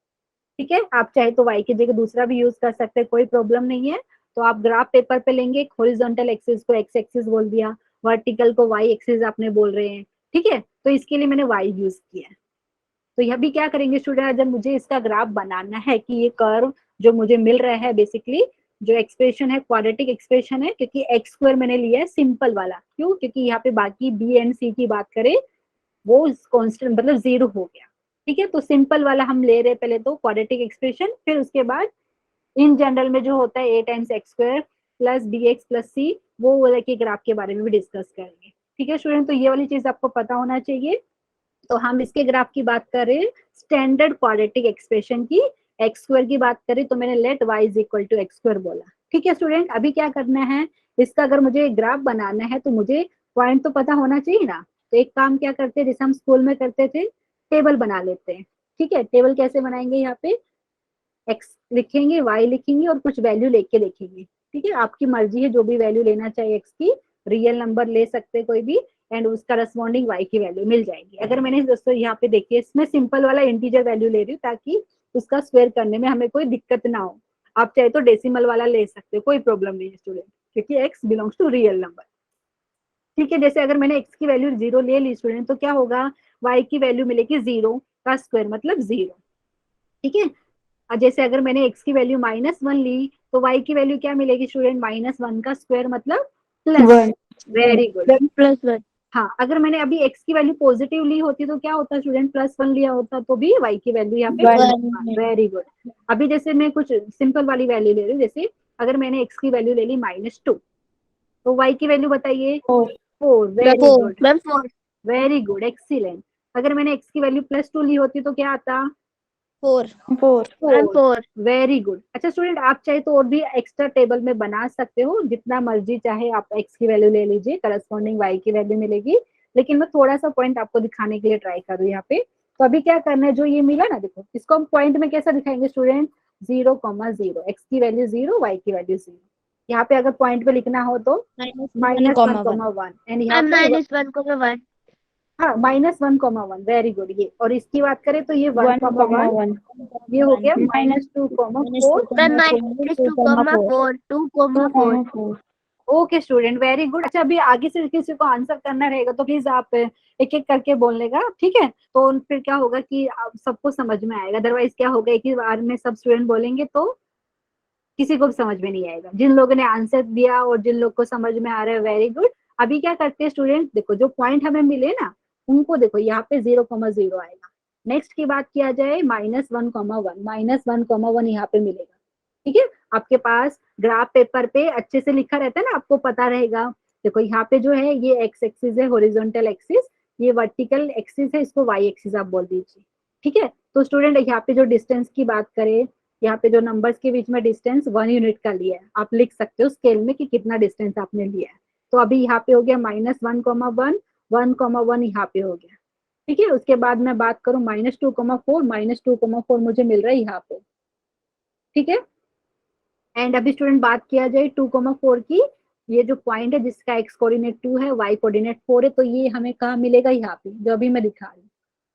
[SPEAKER 1] ठीक है, आप चाहे तो वाई की जगह दूसरा भी यूज कर सकते हैं, कोई प्रॉब्लम नहीं है। तो आप ग्राफ पेपर पे लेंगे, हॉरिजॉन्टल एक्सिस को एक्स एक्सिस बोल दिया, वर्टिकल को वाई एक्सिस आपने बोल रहे हैं। ठीक है, तो इसके लिए मैंने वाई यूज किया है। तो यह भी क्या करेंगे स्टूडेंट, जब मुझे इसका ग्राफ बनाना है कि ये कर्व जो मुझे मिल रहा है, बेसिकली जो एक्सप्रेशन है क्वाड्रेटिक एक्सप्रेशन है, क्योंकि एक्स स्क्वायर मैंने लिया है सिंपल वाला। क्यों, क्योंकि यहाँ पे बाकी बी एंड सी की बात करें वो कांस्टेंट मतलब 0 हो गया। ठीक है, तो सिंपल वाला हम ले रहे पहले तो क्वाड्रेटिक एक्सप्रेशन, फिर उसके बाद इन जनरल में जो होता है a times x square plus b x plus c, वो वाला के ग्राफ के बारे में भी डिस्कस करेंगे। ठीक है स्टूडेंट, तो ये वाली चीज आपको पता होना चाहिए। तो हम इसके ग्राफ की बात कर रहे हैं स्टैंडर्ड क्वाड्रेटिक एक्सप्रेशन की। एक्स स्क्वायर की बात करें तो मैंने let y is equal to x square बोला। ठीक है स्टूडेंट, अभी क्या करना है, इसका अगर मुझे ग्राफ बनाना है तो मुझे पॉइंट तो पता होना चाहिए ना। तो एक काम क्या करते हैं, जैसे हम स्कूल में करते थे, टेबल बना लेते हैं। ठीक है, टेबल कैसे बनाएंगे, यहाँ पे एक्स लिखेंगे, वाई लिखेंगे और कुछ वैल्यू लेके लिखेंगे। ठीक है, आपकी मर्जी है जो भी वैल्यू लेना चाहिए एक्स की, रियल नंबर ले सकते हैं कोई भी, एंड उसका करस्पॉन्डिंग वाई की वैल्यू मिल जाएगी। अगर मैंने दोस्तों यहाँ पे देखिए, इसमें सिंपल वाला इंटीजर वैल्यू ले रही हूँ ताकि उसका स्क्वायर करने में हमें कोई दिक्कत ना हो। आप चाहे तो डेसिमल वाला ले सकते हो, कोई प्रॉब्लम नहीं है स्टूडेंट, क्योंकि x belongs to real number. ठीक है, जैसे अगर मैंने एक्स की वैल्यू 0 ले ली स्टूडेंट, तो क्या होगा, वाई की वैल्यू मिलेगी 0 का स्क्वायर मतलब 0। ठीक है, और जैसे अगर मैंने x की वैल्यू -1 ली तो y की वैल्यू क्या मिलेगी स्टूडेंट, -1 का स्क्वायर मतलब प्लस। Very good.
[SPEAKER 3] 1+1
[SPEAKER 1] हाँ, अगर मैंने अभी x की वैल्यू पॉजिटिव ली होती तो क्या होता स्टूडेंट, +1 लिया होता तो भी y की वैल्यू यहाँ पे
[SPEAKER 3] 1
[SPEAKER 1] वेरी गुड। अभी जैसे मैं कुछ सिंपल वाली वैल्यू ले रही हूँ, जैसे अगर मैंने x की वैल्यू ले ली -2 तो y की वैल्यू बताइए 4। Very good,
[SPEAKER 2] ma'am 4।
[SPEAKER 1] Very good, excellent. अगर मैंने x की वैल्यू +2 ली होती तो क्या आता,
[SPEAKER 3] 4
[SPEAKER 2] मैम 4।
[SPEAKER 1] Very good. अच्छा स्टूडेंट, आप चाहे तो और भी एक्स्ट्रा टेबल में बना सकते हो, जितना मर्जी चाहे आप एक्स की वैल्यू ले लीजिए, करस्पॉन्डिंग वाई की वैल्यू मिलेगी। लेकिन मैं थोड़ा सा पॉइंट आपको दिखाने के लिए ट्राई कर रही हूँ यहाँ पे। तो अभी क्या करना है, जो ये मिला ना, देखो इसको हम पॉइंट में कैसा दिखाएंगे स्टूडेंट, 0,0, एक्स की वैल्यू 0, वाई की वैल्यू 0। यहाँ पे अगर पॉइंट पे लिखना हो तो -1,1 एंड यहाँ
[SPEAKER 2] मैम
[SPEAKER 1] पे
[SPEAKER 2] -1,1।
[SPEAKER 1] हाँ -1,1 वेरी गुड। ये और इसकी बात करें तो ये 1,1, ये हो गया -2,4।
[SPEAKER 2] Ma'am -2,4 2,4।
[SPEAKER 1] Okay student, very good. अच्छा, अभी आगे से किसी को आंसर करना रहेगा तो प्लीज आप एक एक करके बोलनेगा, ठीक है। तो फिर क्या होगा कि आप सबको समझ में आएगा, अदरवाइज क्या होगा एक ही बार में सब स्टूडेंट बोलेंगे तो किसी को भी समझ में नहीं आएगा। जिन लोगों ने आंसर दिया और जिन लोग को समझ में आ रहा है, वेरी गुड। अभी क्या करते हैं स्टूडेंट, देखो जो पॉइंट हमें मिले ना उनको देखो, यहाँ पे 0,0 आएगा। नेक्स्ट की बात किया जाए -1,1 यहाँ पे मिलेगा। ठीक है, आपके पास ग्राफ पेपर पे अच्छे से लिखा रहता है ना, आपको पता रहेगा। देखो यहाँ पे जो है ये एक्स एक्सिस है, हॉरिजॉन्टल एक्सिस, ये वर्टिकल एक्सिस है, इसको वाई एक्सिस आप बोल दीजिए। ठीक है, तो स्टूडेंट यहाँ पे जो डिस्टेंस की बात करें, यहाँ पे जो नंबर्स के बीच में डिस्टेंस 1 यूनिट का लिया है, आप लिख सकते हो स्केल में कि कितना डिस्टेंस आपने लिया है। तो अभी यहाँ पे हो गया -1,1 1,1 यहाँ पे हो गया। ठीक है, उसके बाद मैं बात करूं -2,4 मुझे मिल रहा है यहाँ पे। ठीक है, एंड अभी स्टूडेंट बात किया जाए 2,4 की, ये जो पॉइंट है जिसका x कोऑर्डिनेट 2 है, y कोऑर्डिनेट 4 है, तो ये हमें कहाँ मिलेगा, यहाँ पे जो अभी मैं दिखा रही हूँ।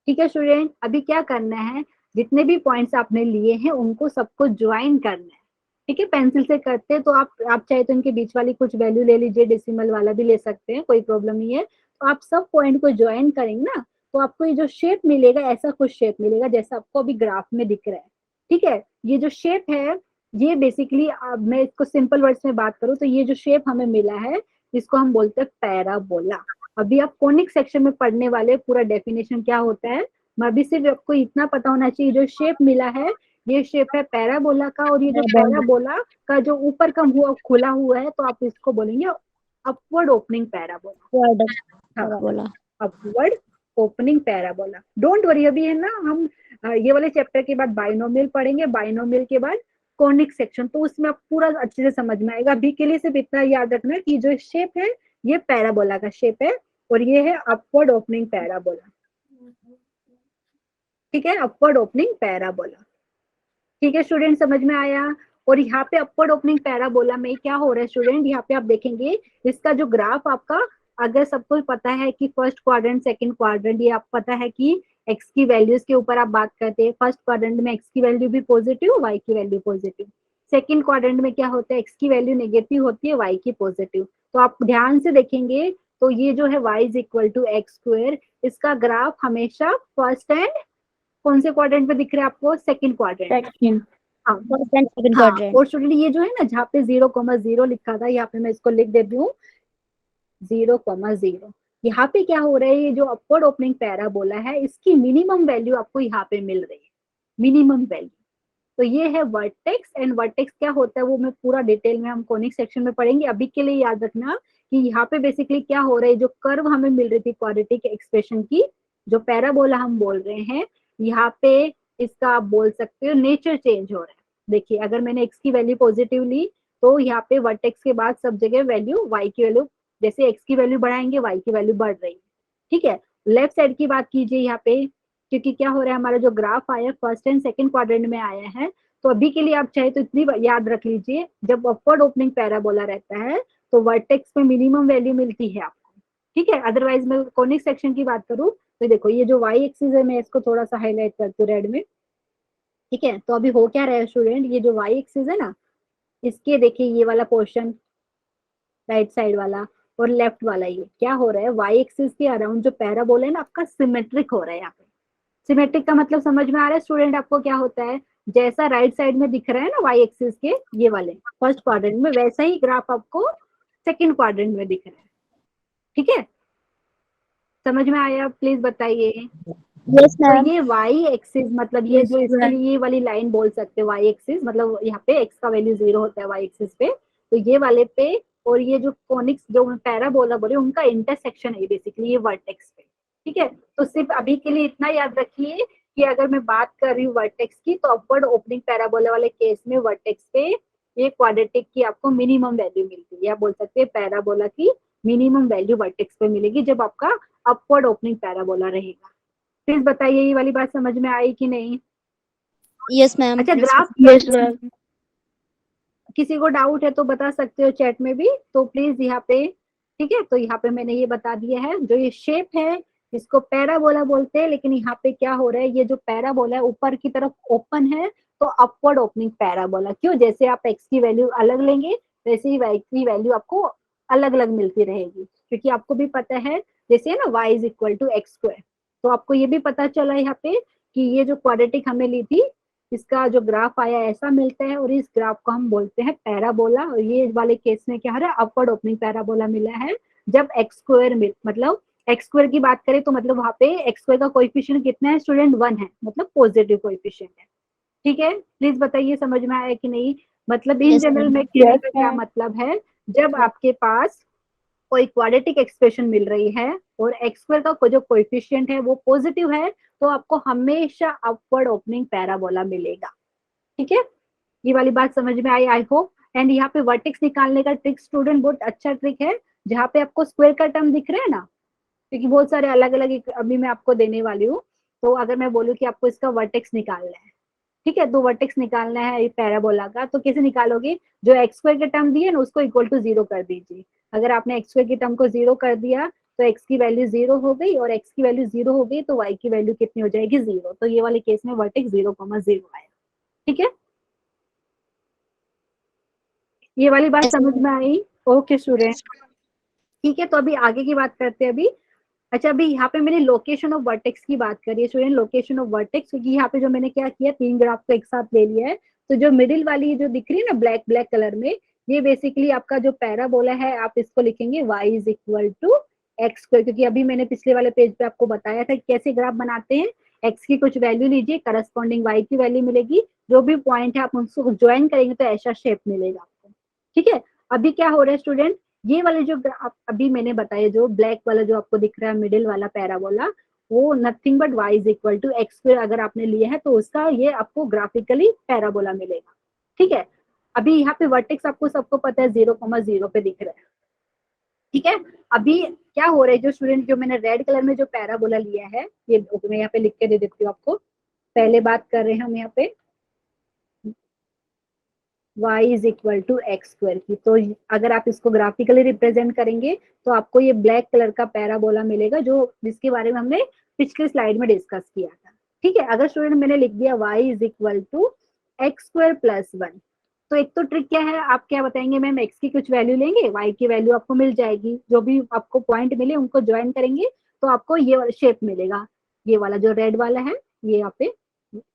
[SPEAKER 1] ठीक है स्टूडेंट, अभी क्या करना है, जितने भी पॉइंट्स आपने लिए हैं उनको सबको ज्वाइन करना है। ठीक है, पेंसिल से करते हैं तो आप चाहे तो इनके बीच वाली कुछ वैल्यू ले लीजिए, डेसिमल वाला भी ले सकते हैं, कोई प्रॉब्लम नहीं है। तो आप सब पॉइंट को ज्वाइन करेंगे ना, तो आपको ये जो शेप मिलेगा ऐसा कुछ शेप मिलेगा जैसा आपको अभी ग्राफ में दिख रहा है। ठीक है, ये जो शेप है ये बेसिकली, मैं इसको सिंपल वर्ड्स में बात करूं तो ये जो शेप हमें मिला है इसको हम बोलते हैं पैराबोला। अभी आप कोनिक सेक्शन में पढ़ने वाले पूरा डेफिनेशन क्या होता है, मैं अभी सिर्फ आपको इतना पता होना चाहिए, जो शेप मिला है ये शेप है पैराबोला का, और ये जो पैराबोला का जो ऊपर का हुआ खुला हुआ है तो आप इसको बोलेंगे अपवर्ड ओपनिंग पैराबोला।
[SPEAKER 3] बोला
[SPEAKER 1] upward opening parabola. Don't worry, अभी है ना हम ये वाले चैप्टर के बाद बाइनोमियल पढ़ेंगे, बाइनोमियल के बाद कॉनिक सेक्शन, तो उसमें आप पूरा अच्छे से समझ में आएगा। अभी के लिए सिर्फ इतना याद रखना कि जो शेप है ये पैराबोला का शेप है और ये है अपवर्ड ओपनिंग पैराबोला। ठीक है, अपवर्ड ओपनिंग पैराबोला। ठीक है स्टूडेंट, समझ में आया। और यहाँ पे अपवर्ड ओपनिंग पैराबोला में क्या हो रहा है स्टूडेंट, यहाँ पे आप देखेंगे इसका जो ग्राफ आपका, अगर सबको पता है कि फर्स्ट क्वाड्रेंट सेकंड क्वाड्रेंट, ये आपको पता है कि एक्स की वैल्यूज के ऊपर आप बात करते हैं, फर्स्ट क्वाड्रेंट में एक्स की वैल्यू भी पॉजिटिव, वाई की वैल्यू पॉजिटिव। सेकंड क्वाड्रेंट में क्या होता है, एक्स की वैल्यू नेगेटिव होती है, वाई की पॉजिटिव। तो आप ध्यान से देखेंगे तो ये जो है y is equal to x square, इसका ग्राफ हमेशा फर्स्ट एंड कौन से क्वाड्रेंट पे दिख रहा है आपको, सेकंड क्वाड्रेंट। हाँ, और स्टूडेंट ये जो है ना जहाँ पे 0,0 लिखा था, यहाँ पे मैं इसको लिख देती हूँ 0,0। यहाँ पे क्या हो रहा है, ये जो अपवर्ड ओपनिंग पैराबोला है इसकी मिनिमम वैल्यू आपको यहाँ पे मिल रही है, मिनिमम वैल्यू। तो ये है वर्टेक्स, एंड वर्टेक्स क्या होता है वो मैं पूरा डिटेल में हम कोनिक सेक्शन में पढ़ेंगे। अभी के लिए याद रखना कि यहाँ पे बेसिकली क्या हो रहा है, जो कर्व हमें मिल रही थी क्वाड्रेटिक एक्सप्रेशन की, जो पैराबोला हम बोल रहे हैं, यहाँ पे इसका आप बोल सकते हो नेचर चेंज हो रहा है। देखिए अगर मैंने एक्स की वैल्यू पॉजिटिव ली तो यहाँ पे वर्टेक्स के बाद सब जगह वैल्यू वाई की वैल्यू, जैसे एक्स की वैल्यू बढ़ाएंगे वाई की वैल्यू बढ़ रही है। ठीक है, लेफ्ट साइड की बात कीजिए यहाँ पे, क्योंकि क्या हो रहा है हमारा जो ग्राफ आया फर्स्ट एंड सेकंड क्वाड्रेंट में आया है, तो अभी के लिए आप चाहे तो इतनी याद रख लीजिए, जब अपवर्ड ओपनिंग पैराबोला रहता है तो वर्टेक्स में मिनिमम वैल्यू मिलती है आपको। ठीक है, अदरवाइज मैं कोनिक सेक्शन की बात करूँ तो देखो ये जो वाई एक्सिस है, मैं इसको थोड़ा सा हाईलाइट करती हूँ रेड में। ठीक है, तो अभी हो क्या रहा है स्टूडेंट, ये जो वाई एक्सिस है ना, इसके देखिए ये वाला पोर्शन राइट साइड वाला और लेफ्ट वाला, ये क्या हो रहा है वाई एक्सिस के अराउंड जो पैराबोला है ना आपका सिमेट्रिक हो रहा है। यहाँ पे सिमेट्रिक का मतलब समझ में आ रहा है स्टूडेंट आपको, क्या होता है जैसा राइट साइड में दिख रहा है ना वाई एक्सिस के ये वाले फर्स्ट क्वाड्रेंट में, वैसा ही ग्राफ आपको सेकंड क्वाड्रेंट में दिख रहा है। ठीक है, समझ में आया, प्लीज बताइए।
[SPEAKER 3] यस
[SPEAKER 1] तो
[SPEAKER 3] मैम।
[SPEAKER 1] ये वाई एक्सिस मतलब ये जो इसके लिए ये वाली लाइन बोल सकते हैं वाई एक्सिस, मतलब यहाँ पे एक्स का वैल्यू 0 होता है वाई एक्सिस पे, तो ये वाले पे और ये जो कोनिक्स जो पैराबोला बोले उनका इंटरसेक्शन है बेसिकली ये वर्टेक्स पे। ठीक है, तो सिर्फ अभी के लिए इतना याद रखिए कि अगर मैं बात कर रही हूँ वर्टेक्स की, तो अपवर्ड ओपनिंग पैराबोला वाले केस में वर्टेक्स पे ये क्वाड्रेटिक की आपको मिनिमम वैल्यू मिलती है, या बोल सकते हैं पैराबोला की मिनिमम वैल्यू वर्टेक्स पे मिलेगी जब आपका अपवर्ड ओपनिंग पैराबोला रहेगा। प्लीज बताइए ये वाली बात समझ में आई कि नहीं।
[SPEAKER 3] Yes ma'am.
[SPEAKER 1] अच्छा ग्राफ,
[SPEAKER 2] यस मैम।
[SPEAKER 1] किसी को डाउट है तो बता सकते हो चैट में भी, तो प्लीज यहाँ पे। ठीक है, तो यहाँ पे मैंने ये बता दिया है, जो ये शेप है इसको पैराबोला बोलते हैं, लेकिन यहाँ पे क्या हो रहा है, ये जो पैराबोला है ऊपर की तरफ ओपन है तो अपवर्ड ओपनिंग पैराबोला। क्यों, जैसे आप एक्स की वैल्यू अलग लेंगे वैसे ही वाई की वैल्यू आपको अलग अलग मिलती रहेगी, क्योंकि आपको भी पता है जैसे है ना y is equal to x square, तो आपको ये भी पता चला यहाँ पे कि ये जो क्वाड्रेटिक हमें ली थी इसका जो ग्राफ आया ऐसा मिलता है, और इस ग्राफ को हम बोलते हैं पैराबोला। और ये वाले केस में क्या हो रहा है, अपवर्ड ओपनिंग पैराबोला मिला है जब एक्स स्क्वायर मतलब एक्स स्क्वायर की बात करें तो मतलब वहां पे एक्स स्क्वायर का कोएफिशिएंट कितना है स्टूडेंट, 1 है, मतलब पॉजिटिव कोएफिशिएंट है। ठीक है, प्लीज बताइए समझ में आया कि नहीं। मतलब इन जनरल में कहने का क्या मतलब है, जब आपके पास कोई क्वाड्रेटिक एक्सप्रेशन मिल रही है और एक्स स्क्वायर का जो कोएफिशिएंट है वो पॉजिटिव है, तो आपको हमेशा अपवर्ड ओपनिंग पैराबोला मिलेगा। ठीक है, ये वाली बात समझ में आई आई होप। एंड यहाँ पे वर्टेक्स निकालने का ट्रिक स्टूडेंट बहुत अच्छा ट्रिक है, जहाँ पे आपको स्क्वायर का टर्म दिख रहा है ना, क्योंकि बहुत सारे अलग अलग अभी मैं आपको देने वाली हूँ, तो अगर मैं बोलूँ कि आपको इसका वर्टेक्स निकालना है, ठीक है, तो वर्टेक्स निकालना है पैराबोला का, तो कैसे निकालोगे, जो एक्स स्क्वायर के टर्म दिए ना उसको इक्वल टू 0 कर दीजिए। अगर आपने एक्स स्क्वायर की टर्म को 0 कर दिया तो एक्स की वैल्यू 0 हो गई, और एक्स की वैल्यू 0 हो गई तो वाई की वैल्यू कितनी हो जाएगी, 0। तो ये वाले केस में वर्टेक्स 0,0 आया। ठीक है, ये वाली बात समझ में आई। ओके स्टूडेंट, ठीक है, तो अभी आगे की बात करते हैं अभी। अच्छा, अभी यहाँ पे मैंने लोकेशन ऑफ वर्टेक्स की बात करी है स्टूडेंट, लोकेशन ऑफ वर्टेक्स, क्योंकि यहाँ पे जो मैंने क्या किया 3 ग्राफ को एक साथ ले लिया है, तो जो मिडिल वाली जो दिख रही है ना ब्लैक ब्लैक कलर में, ये बेसिकली आपका जो पैराबोला है, आप इसको लिखेंगे y is equal to x square, क्योंकि अभी मैंने पिछले वाले पेज पे आपको बताया था कैसे ग्राफ बनाते हैं। x की कुछ वैल्यू लीजिए, करस्पॉन्डिंग y की वैल्यू मिलेगी, जो भी पॉइंट है आप उसको ज्वाइन करेंगे तो ऐसा शेप मिलेगा आपको। ठीक है, अभी क्या हो रहा है स्टूडेंट, ये वाले जो अभी मैंने बताया, जो ब्लैक वाला जो आपको दिख रहा है मिडिल वाला पैराबोला, वो nothing but y is equal to x square अगर आपने लिया है तो उसका ये आपको ग्राफिकली पैराबोला मिलेगा। ठीक है, अभी यहाँ पे वर्टेक्स आपको सबको पता है 0,0 पे दिख रहा है। ठीक है, अभी क्या हो रहा है, जो स्टूडेंट जो मैंने रेड कलर में जो पैराबोला लिया है, ये मैं यहाँ पे लिख के दे देती हूँ आपको। पहले बात कर रहे हैं हम यहाँ पे y is equal to x square की, तो अगर आप इसको ग्राफिकली रिप्रेजेंट करेंगे तो आपको ये ब्लैक कलर का पैराबोला मिलेगा, जो जिसके बारे में हमने पिछली स्लाइड में डिस्कस किया था। ठीक है, अगर स्टूडेंट मैंने लिख दिया y is equal to x square plus 1, तो एक तो ट्रिक क्या है, आप क्या बताएंगे मैम, x की कुछ वैल्यू लेंगे, y की वैल्यू आपको मिल जाएगी, जो भी आपको पॉइंट मिले उनको ज्वाइन करेंगे तो आपको ये वाला शेप मिलेगा। ये वाला जो रेड वाला है, ये यहाँ पे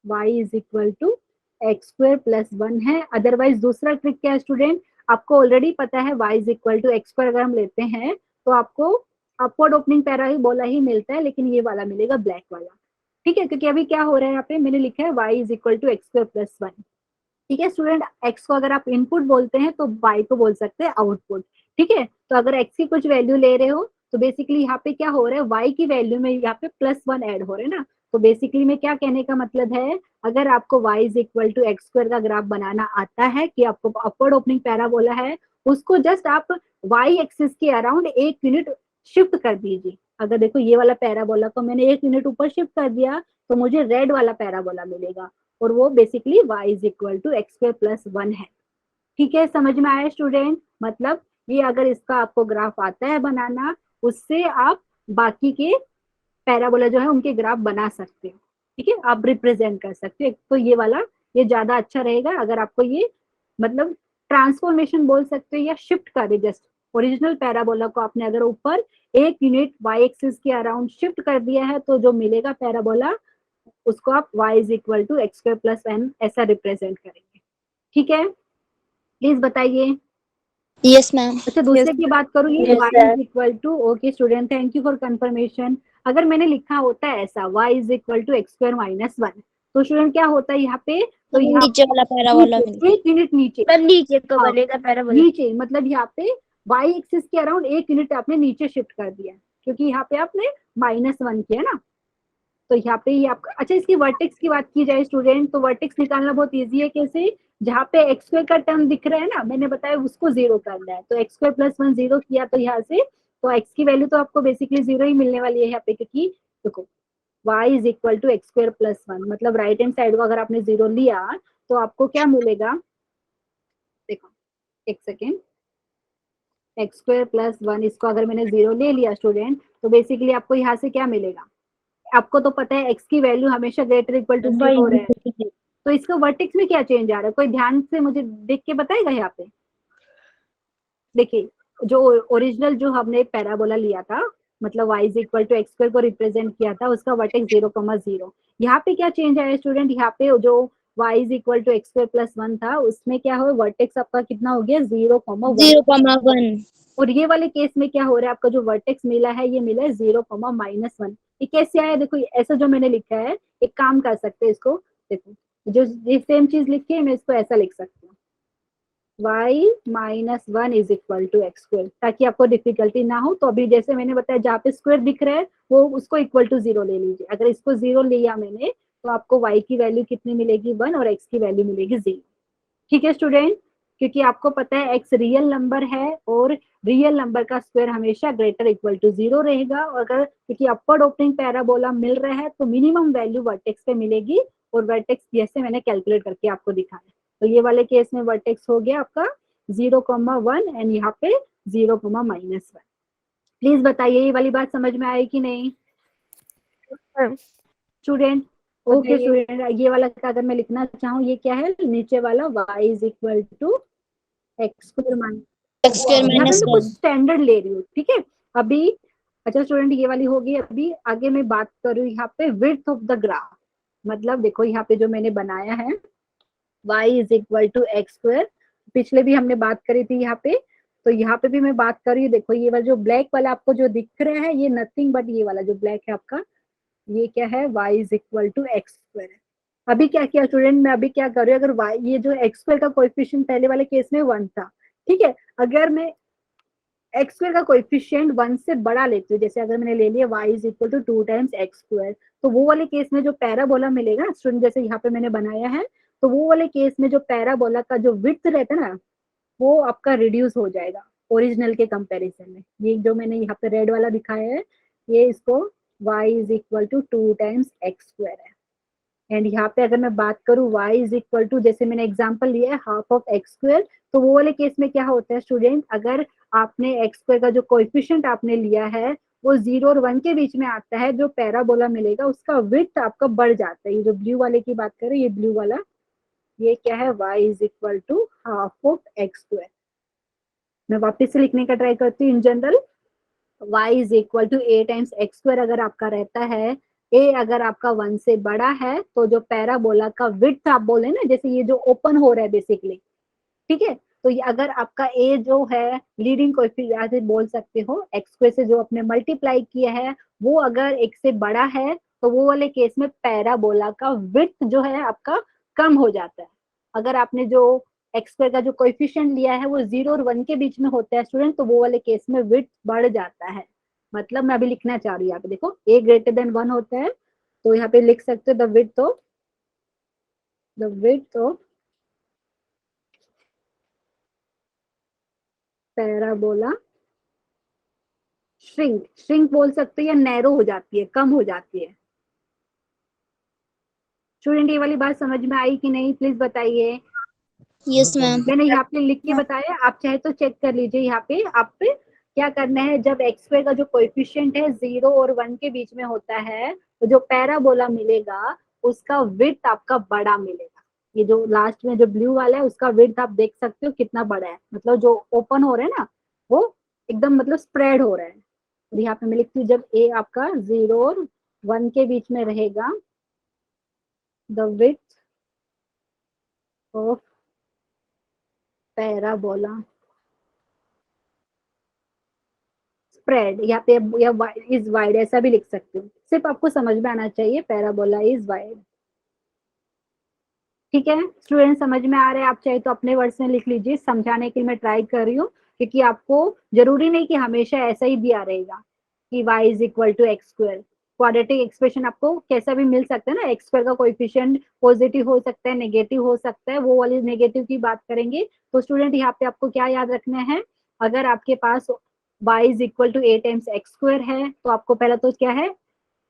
[SPEAKER 1] y is equal to x square plus 1 है। अदरवाइज दूसरा ट्रिक क्या है स्टूडेंट, आपको ऑलरेडी पता है y is equal to x square अगर हम लेते हैं तो आपको अपवर्ड ओपनिंग पैराबोला ही मिलता है, लेकिन ये वाला मिलेगा ब्लैक वाला। ठीक है, क्योंकि अभी क्या हो रहा है यहाँ पे मैंने लिखा है y is equal to x square plus 1। ठीक है स्टूडेंट, x को अगर आप इनपुट बोलते हैं तो y को बोल सकते हैं आउटपुट। ठीक है, तो अगर x की कुछ वैल्यू ले रहे हो तो बेसिकली यहाँ पे क्या हो रहा है, y की वैल्यू में यहाँ पे +1 ऐड हो रहा है ना। तो बेसिकली में क्या कहने का मतलब है, अगर आपको y is equal to x square का ग्राफ बनाना आता है, कि आपको अपवर्ड ओपनिंग पैराबोला है, उसको जस्ट आप y एक्सिस के अराउंड 1 यूनिट शिफ्ट कर दीजिए। अगर देखो ये वाला पैराबोला को मैंने 1 यूनिट ऊपर शिफ्ट कर दिया तो मुझे रेड वाला पैराबोला मिलेगा, और वो basically y is equal to x square plus 1 है। ठीक है, समझ में आया स्टूडेंट, मतलब ये अगर इसका आपको ग्राफ आता है बनाना, उससे आप बाकी के पैराबोला जो है उनके ग्राफ बना सकते हो। ठीक है, आप रिप्रेजेंट कर सकते हो। तो ये वाला ये ज्यादा अच्छा रहेगा, अगर आपको ये मतलब ट्रांसफॉर्मेशन बोल सकते हो या शिफ्ट कर, जस्ट ओरिजिनल पैराबोला को आपने अगर ऊपर 1 यूनिट y एक्सिस के अराउंड शिफ्ट कर दिया है तो जो मिलेगा पैराबोला, उसको आप y is equal to x square plus 1 ऐसा रिप्रेजेंट करेंगे। ठीक है, प्लीज बताइए।
[SPEAKER 3] Yes, ma'am.
[SPEAKER 1] अच्छा, दूसरे की बात करूँ, ये
[SPEAKER 2] Yes,
[SPEAKER 1] y
[SPEAKER 2] sir.
[SPEAKER 1] Is equal to, okay student, thank you for confirmation. अगर मैंने लिखा होता है ऐसा y is equal to x square minus 1, तो स्टूडेंट क्या होता है यहाँ पे, तो
[SPEAKER 3] हमें
[SPEAKER 1] यहाँ
[SPEAKER 3] नीचे वाला पैराबोला
[SPEAKER 1] नीचे
[SPEAKER 3] मिलता
[SPEAKER 1] 1 यूनिट नीचे,
[SPEAKER 2] पर नीचे को
[SPEAKER 1] हाँ,
[SPEAKER 2] बनेगा पैराबोला।
[SPEAKER 1] नीचे मतलब यहाँ पे y एक्सिस के अराउंड 1 यूनिट आपने नीचे शिफ्ट कर दिया, क्योंकि यहाँ पे आपने -1 किया ना। तो यहाँ पे ये आपका, अच्छा इसकी वर्टेक्स की बात की जाए स्टूडेंट, तो वर्टेक्स निकालना बहुत इजी है। कैसे, जहाँ पे एक्स स्क्वायर का टर्म दिख रहा है ना, मैंने बताया उसको 0 करना है, तो एक्स स्क्वायर प्लस 1 0 किया, तो यहाँ से तो एक्स की वैल्यू तो आपको बेसिकली 0 ही मिलने वाली है यहाँ पे, क्योंकि देखो y is equal to x square plus 1, मतलब राइट हैंड साइड को अगर आपने 0 लिया तो आपको क्या मिलेगा, देखो एक सेकेंड, एक्स स्क्वायर प्लस 1, इसको अगर मैंने 0 ले लिया स्टूडेंट, तो बेसिकली आपको यहाँ से क्या मिलेगा, आपको तो पता है x की वैल्यू हमेशा ग्रेटर इक्वल टू 0 है, तो इसका वर्टेक्स में क्या चेंज आ रहा है, कोई ध्यान से मुझे देख के बताएगा। यहाँ पे देखिए, जो ओरिजिनल जो हमने पैराबोला लिया था, मतलब y is equal to x square को रिप्रेजेंट किया था, उसका वर्टेक्स 0,0, यहाँ पे क्या चेंज आया स्टूडेंट, यहाँ पे जो y is equal to x square plus 1 था, उसमें क्या हो, वर्टेक्स आपका कितना हो गया, 0,1।
[SPEAKER 3] 0,1.
[SPEAKER 1] और ये वाले केस में क्या हो रहा है, आपका जो वर्टेक्स मिला है ये मिला है 0,-1। ये कैसे आया, देखो ऐसा जो मैंने लिखा है, एक काम कर सकते हैं इसको, देखो जो ये सेम चीज लिखी है मैं इसको ऐसा लिख सकती हूँ, y-1 is equal to x square, ताकि आपको डिफिकल्टी ना हो। तो अभी जैसे मैंने बताया, जहाँ पे स्क्वायर दिख रहा है वो उसको इक्वल टू 0 ले लीजिए। अगर इसको 0 लिया मैंने तो आपको y की वैल्यू कितनी मिलेगी, 1, और x की वैल्यू मिलेगी 0। ठीक है स्टूडेंट, क्योंकि आपको पता है x रियल नंबर है और रियल नंबर का स्क्वायर हमेशा ग्रेटर इक्वल टू 0 रहेगा, और अगर क्योंकि अपवर्ड ओपनिंग पैराबोला मिल रहा है तो मिनिमम वैल्यू वर्टेक्स पे मिलेगी, और वर्टेक्स जैसे मैंने कैलकुलेट करके आपको दिखाया। तो ये वाले केस में वर्टेक्स हो गया आपका 0,1 एंड यहाँ पे 0,-1। प्लीज बताइए ये वाली बात समझ में आई कि नहीं स्टूडेंट। ओके स्टूडेंट, ये वाला अगर मैं लिखना चाहूँ, ये क्या है, नीचे वाला y is equal to x square minus,
[SPEAKER 3] X square
[SPEAKER 1] यहाँ पे
[SPEAKER 3] minus
[SPEAKER 1] मैं कुछ
[SPEAKER 3] 1.
[SPEAKER 1] स्टैंडर्ड ले रही हूँ। ठीक है, अभी अच्छा स्टूडेंट, ये वाली होगी। अभी आगे मैं बात करूँ यहाँ पे विड्थ ऑफ द ग्राफ, मतलब देखो यहाँ पे जो मैंने बनाया है y is equal to x square, पिछले भी हमने बात करी थी यहाँ पे, तो यहाँ पे भी मैं बात कर रही हूँ। देखो ये वाला जो ब्लैक वाला आपको जो दिख रहा है, ये नथिंग बट ये वाला जो ब्लैक है आपका, ये क्या है, y is equal to x square है। अभी क्या किया स्टूडेंट, मैं अभी क्या कर रही हूँ, अगर y, ये जो एक्स स्क्वायर का कोएफिशिएंट पहले वाले केस में 1 था, ठीक है, अगर मैं एक्स स्क्वायर का कोएफिशिएंट 1 से बड़ा लेती हूँ, जैसे अगर मैंने ले लिया y is equal to 2 times x square, तो वो वाले केस में जो पैराबोला मिलेगा स्टूडेंट, जैसे यहाँ पे मैंने बनाया है, तो वो वाले केस में जो पैराबोला का जो विड्थ रहता है ना, वो आपका रिड्यूस हो जाएगा ओरिजिनल के कंपैरिजन में। ये जो मैंने यहाँ पे रेड वाला दिखाया है, ये इसको y is equal to 2 times x square है। एंड यहाँ पे अगर मैं बात करूँ y इज इक्वल टू, जैसे मैंने एग्जांपल लिया है हाफ ऑफ एक्स स्क्वायर, तो वो वाले केस में क्या होता है स्टूडेंट, अगर आपने एक्स स्क्वायर का जो कोएफिशिएंट आपने लिया है वो 0 और 1 के बीच में आता है, जो पैराबोला मिलेगा उसका विड्थ आपका बढ़ जाता है। ये जो ब्लू वाले की बात करें, ये ब्लू वाला, ये क्या है, y is equal to half of x square. मैं वापस से लिखने का ट्राई करती हूँ। In general y is equal to a times x square अगर आपका रहता है, a अगर आपका 1 से बड़ा है, तो जो पैराबोला का विड्थ आप बोले ना, जैसे ये जो ओपन हो रहा है बेसिकली, ठीक है, तो ये अगर आपका a जो है लीडिंग कोएफिशिएंट बोल सकते हो, एक्स स्क्वायर से जो आपने मल्टीप्लाई किया है, वो अगर 1 से बड़ा है, तो वो वाले केस में पैराबोला का विड्थ जो है आपका कम हो जाता है। अगर आपने जो एक्स स्क्वायर का जो कोएफिशिएंट लिया है वो 0 और 1 के बीच में होता है स्टूडेंट, तो वो वाले केस में विड्थ बढ़ जाता है। मतलब मैं अभी लिखना चाह रही हूँ, यहाँ पे देखो a ग्रेटर देन 1 होता है, तो यहाँ पे लिख सकते हो the width of parabola shrink बोल सकते हो, या नैरो हो जाती है, कम हो जाती है। स्टूडेंट ये वाली बात समझ में आई कि नहीं, प्लीज बताइए।
[SPEAKER 3] Yes, ma'am.
[SPEAKER 1] मैंने यहाँ पे लिख के बताया, आप चाहे तो चेक कर लीजिए। यहाँ पे आप पे क्या करना है, जब एक्स स्क्वायर का जो कोएफिशिएंट है 0 और 1 के बीच में होता है, तो जो पैराबोला मिलेगा उसका विड्थ आपका बड़ा मिलेगा। ये जो लास्ट में जो ब्लू वाला है उसका विड्थ आप देख सकते हो कितना बड़ा है, मतलब जो ओपन हो रहा है ना वो एकदम मतलब स्प्रेड हो रहा है। और यहाँ पे मैं लिखती हूँ, जब ए आपका 0 और 1 के बीच में रहेगा, the width of parabola spread, यहाँ पे या इज वाइड ऐसा भी लिख सकते हो, सिर्फ आपको समझ में आना चाहिए पैराबोला इज वाइड। ठीक है स्टूडेंट, समझ में आ रहा है? आप चाहे तो अपने वर्ड्स में लिख लीजिए, समझाने के लिए मैं ट्राई कर रही हूँ, क्योंकि आपको जरूरी नहीं कि हमेशा ऐसा ही दिया रहेगा कि y is equal to x square. Quadratic expression आपको कैसा भी मिल सकता है ना, एक्स स्क्वायर का कोएफिशिएंट पॉजिटिव हो सकता है, नेगेटिव हो सकता है, वो वाली नेगेटिव की बात करेंगे। तो स्टूडेंट यहाँ पे आपको क्या याद रखना है, अगर आपके पास y is equal to a times x square है, तो आपको पहला तो क्या है,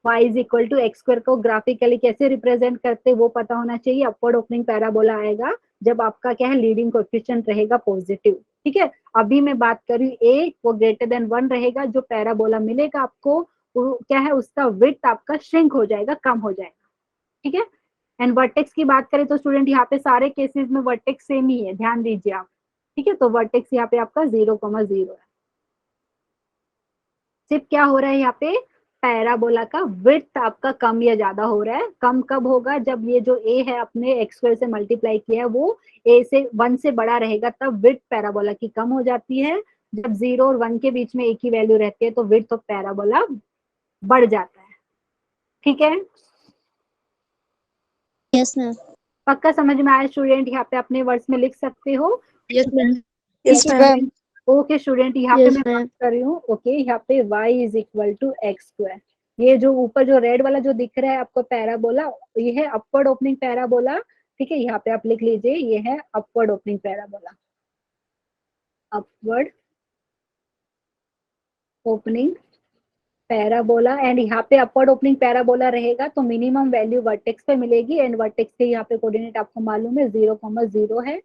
[SPEAKER 1] y is equal to x square को ग्राफिकली कैसे रिप्रेजेंट करते वो पता होना चाहिए। अपवर्ड ओपनिंग पैराबोला आएगा जब आपका क्या है, लीडिंग कोएफिशिएंट रहेगा पॉजिटिव। ठीक है, अभी मैं बात कर रही हूँ a वो ग्रेटर देन 1 रहेगा, जो पैराबोला मिलेगा आपको वो क्या है, उसका विड्थ आपका श्रिंक हो जाएगा, कम हो जाएगा। ठीक है, एंड वर्टेक्स की बात करें तो स्टूडेंट यहाँ पे सारे केसेस में वर्टेक्स सेम ही है, ध्यान दीजिए आप। ठीक है, तो वर्टेक्स यहाँ पे आपका 0,0 है। सिर्फ क्या हो रहा है यहाँ पे, पैराबोला का विड्थ आपका कम या ज्यादा हो रहा है। कम कब होगा, जब ये जो a है अपने एक्स स्क्वायर से मल्टीप्लाई किया है वो a से 1 से बड़ा रहेगा, तब विड्थ पैराबोला की कम हो जाती है। जब 0 और 1 के बीच में एक ही वैल्यू रहती है तो विड्थ ऑफ पैराबोला बढ़ जाता है। ठीक है,
[SPEAKER 3] Yes, ma'am.
[SPEAKER 1] पक्का समझ में आया स्टूडेंट? यहाँ पे अपने वर्ड्स में लिख सकते हो।
[SPEAKER 3] Yes, ma'am.
[SPEAKER 2] Yes, ma'am.
[SPEAKER 1] Okay student, यहाँ पे
[SPEAKER 2] Yes,
[SPEAKER 1] मैं बात
[SPEAKER 2] ma'am.
[SPEAKER 1] कर रही हूँ। ओके, यहाँ पे y is equal to x square, ये जो ऊपर जो रेड वाला जो दिख रहा है आपको पैराबोला, ये है अपवर्ड ओपनिंग पैराबोला। ठीक है, यहाँ पे आप लिख लीजिए, ये है upward opening parabola, upward opening parabola. And यहाँ पे अपवर्ड ओपनिंग पैराबोला रहेगा तो मिनिमम वैल्यू वर्टेक्स पे मिलेगी, एंड वर्टेक्स के यहाँ पे कोऑर्डिनेट आपको मालूम है 0,0 है।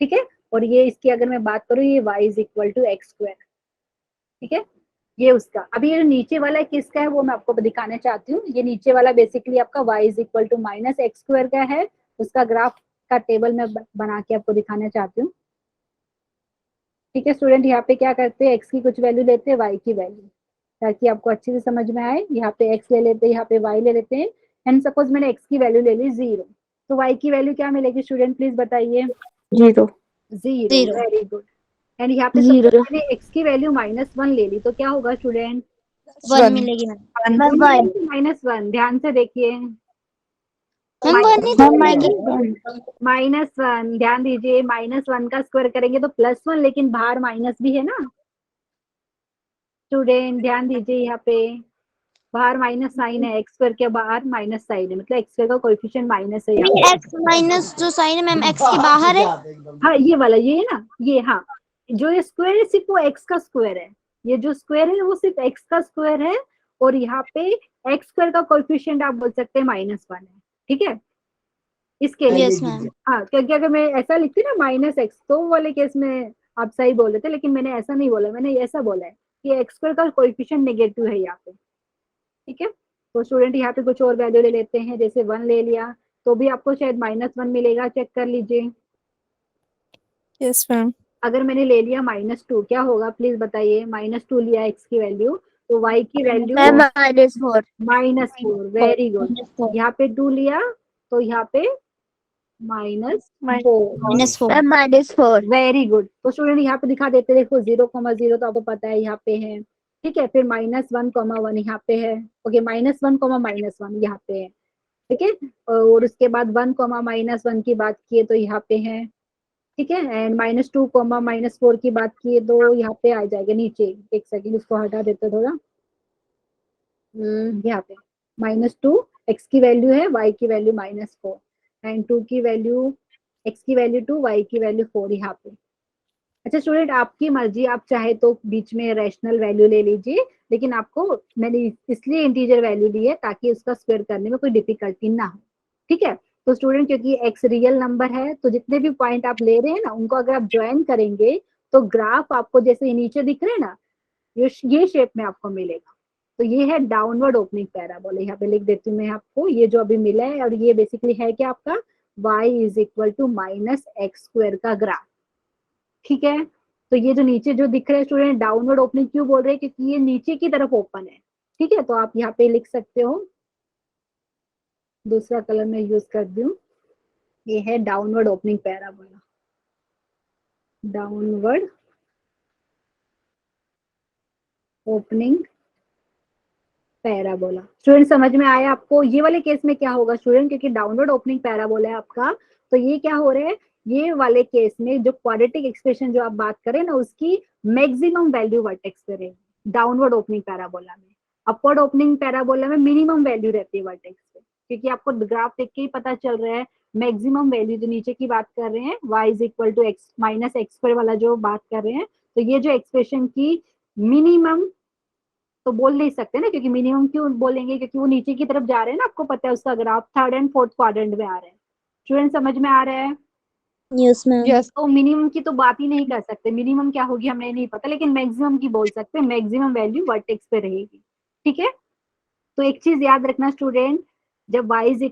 [SPEAKER 1] ठीक है, और ये इसकी अगर मैं बात करूँ, ये y is equal to x square. ठीक है, ये उसका। अभी ये जो नीचे वाला किसका है वो मैं आपको दिखाना चाहती हूँ। ये नीचे वाला बेसिकली आपका y is equal to minus x square का है, उसका ग्राफ का टेबल में बना के आपको दिखाना चाहती हूँ। ठीक है स्टूडेंट, यहाँ पे क्या करते हैं, x की कुछ वैल्यू लेते हैं, y की वैल्यू, ताकि आपको अच्छे से समझ में आए। यहाँ पे x ले लेते हैं, यहाँ पे y ले लेते हैं। एंड सपोज मैंने x की वैल्यू ले ली 0, तो y की वैल्यू क्या मिलेगी स्टूडेंट, प्लीज बताइए।
[SPEAKER 2] 0.
[SPEAKER 1] 0,
[SPEAKER 3] Zero.
[SPEAKER 1] Very good. एंड यहाँ पे
[SPEAKER 2] Zero.
[SPEAKER 1] सबसे पहले x की वैल्यू -1 ले ली तो क्या होगा स्टूडेंट?
[SPEAKER 3] 1 मिलेगी मैम।
[SPEAKER 1] -1, ध्यान से देखिए।
[SPEAKER 3] मैम 1 ही तो मिलेगी।
[SPEAKER 1] -1, ध्यान दीजिए, -1 का स्क्वायर करेंगे तो +1, लेकिन बाहर माइनस भी है ना स्टूडेंट, ध्यान दीजिए। यहाँ पे बाहर माइनस साइन है, x स्क्वायर के बाहर माइनस साइन है, मतलब x स्क्वायर का कोएफिशिएंट माइनस है यहाँ पे।
[SPEAKER 3] x माइनस जो साइन है मैम x के बाहर है।
[SPEAKER 1] हाँ ये वाला, ये है ना, ये, हाँ जो ये स्क्वायर है सिर्फ वो x का स्क्वायर है, ये जो स्क्वायर है वो सिर्फ x का स्क्वायर है, और यहाँ पे x स्क्वायर का कोएफिशिएंट आप बोल सकते हैं -1 है, ठीक है इसके लिए।
[SPEAKER 3] Yes ma'am.
[SPEAKER 1] हाँ, क्योंकि अगर मैं ऐसा लिखती ना -x, तो वो वाले केस में आप सही बोल रहे थे, लेकिन मैंने ऐसा नहीं बोला, मैंने ऐसा बोला है कि x स्क्वायर का कोएफिशिएंट नेगेटिव है यहाँ पे, ठीक है। तो स्टूडेंट यहाँ पे कुछ और वैल्यू ले लेते हैं, जैसे 1 ले लिया तो भी आपको शायद -1 मिलेगा, चेक कर लीजिए।
[SPEAKER 4] Yes ma'am.
[SPEAKER 1] अगर मैंने ले लिया -2, क्या होगा प्लीज बताइए? -2 लिया x की वैल्यू, तो y की वैल्यू
[SPEAKER 2] मैम -4.
[SPEAKER 1] -4, very good. यहाँ पे 2 लिया तो यहाँ पे -4,
[SPEAKER 2] मैम -4.
[SPEAKER 1] Very good. तो स्टूडेंट यहाँ पे दिखा देते, देखो 0,0 तो आपको पता है यहाँ पे है, ठीक है, फिर -1,1 यहाँ पे है, ओके, -1,-1 यहाँ पे है, ठीक है, और उसके बाद 1, की बात किए तो यहाँ पे है, ठीक है, एंड -2, -4 की बात किए तो यहाँ पे आ जाएगा नीचे। एक सेकंड, उसको हटा देते थोड़ा। यहाँ पे -2, x की वैल्यू है, y की वैल्यू -4, एंड 2 की वैल्यू, x की वैल्यू 2, y की वैल्यू 4 यहाँ पे। अच्छा स्टूडेंट, आपकी मर्जी, आप चाहे तो बीच में रैशनल वैल्यू ले लीजिए, लेकिन आपको मैंने इसलिए इंटीजर वैल्यू दी है ताकि उसका स्क्वायर करने में कोई डिफिकल्टी ना हो, ठीक है। तो स्टूडेंट क्योंकि x रियल नंबर है, तो जितने भी पॉइंट आप ले रहे हैं ना, उनको अगर आप ज्वाइन करेंगे तो ग्राफ आपको जैसे नीचे दिख रहे हैं ना, ये शेप में आपको मिलेगा। तो ये है डाउनवर्ड ओपनिंग पैराबोला, यहाँ पे लिख देती हूँ मैं आपको, ये जो अभी मिला है, और ये बेसिकली है क्या आपका y = -x² का ग्राफ, ठीक है। तो ये जो नीचे जो दिख रहा है स्टूडेंट, डाउनवर्ड ओपनिंग क्यों बोल रहे हैं? क्योंकि ये नीचे की तरफ ओपन है, ठीक है। तो आप यहाँ पे लिख सकते हो, दूसरा कलर मैं यूज कर दूं, ये है downward opening parabola, downward opening parabola. Student समझ में आया आपको? ये वाले केस में क्या होगा स्टूडेंट, क्योंकि डाउनवर्ड ओपनिंग पैराबोला है आपका, तो ये क्या हो रहा है, ये वाले केस में जो क्वाड्रेटिक एक्सप्रेशन जो आप बात करें ना, उसकी मैक्सिमम वैल्यू वर्टेक्स पे रहेगी डाउनवर्ड ओपनिंग पैराबोला में। अपवर्ड ओपनिंग पैराबोला में मिनिमम वैल्यू रहती है वर्टेक्स पे, क्योंकि आपको ग्राफ देख के ही पता चल रहा है मैक्सिमम वैल्यू जो नीचे की बात कर रहे हैं, y = -x² वाला जो बात कर रहे हैं, तो ये जो एक्सप्रेशन की मिनिमम तो बोल नहीं सकते ना, क्योंकि मिनिमम क्यों बोलेंगे, क्योंकि वो नीचे की तरफ जा रहे हैं ना, आपको पता है उसका graph 3rd and 4th quadrant में आ रहा है। स्टूडेंट समझ में आ रहा है?
[SPEAKER 3] Yes ma'am.
[SPEAKER 1] तो मिनिमम की तो बात ही नहीं कर सकते, मिनिमम क्या होगी हमें नहीं पता, लेकिन मैक्सिमम की बोल सकते हैं, मैक्सिमम वैल्यू वर्टेक्स पे रहेगी, ठीक है। तो एक चीज याद रखना स्टूडेंट, जब y =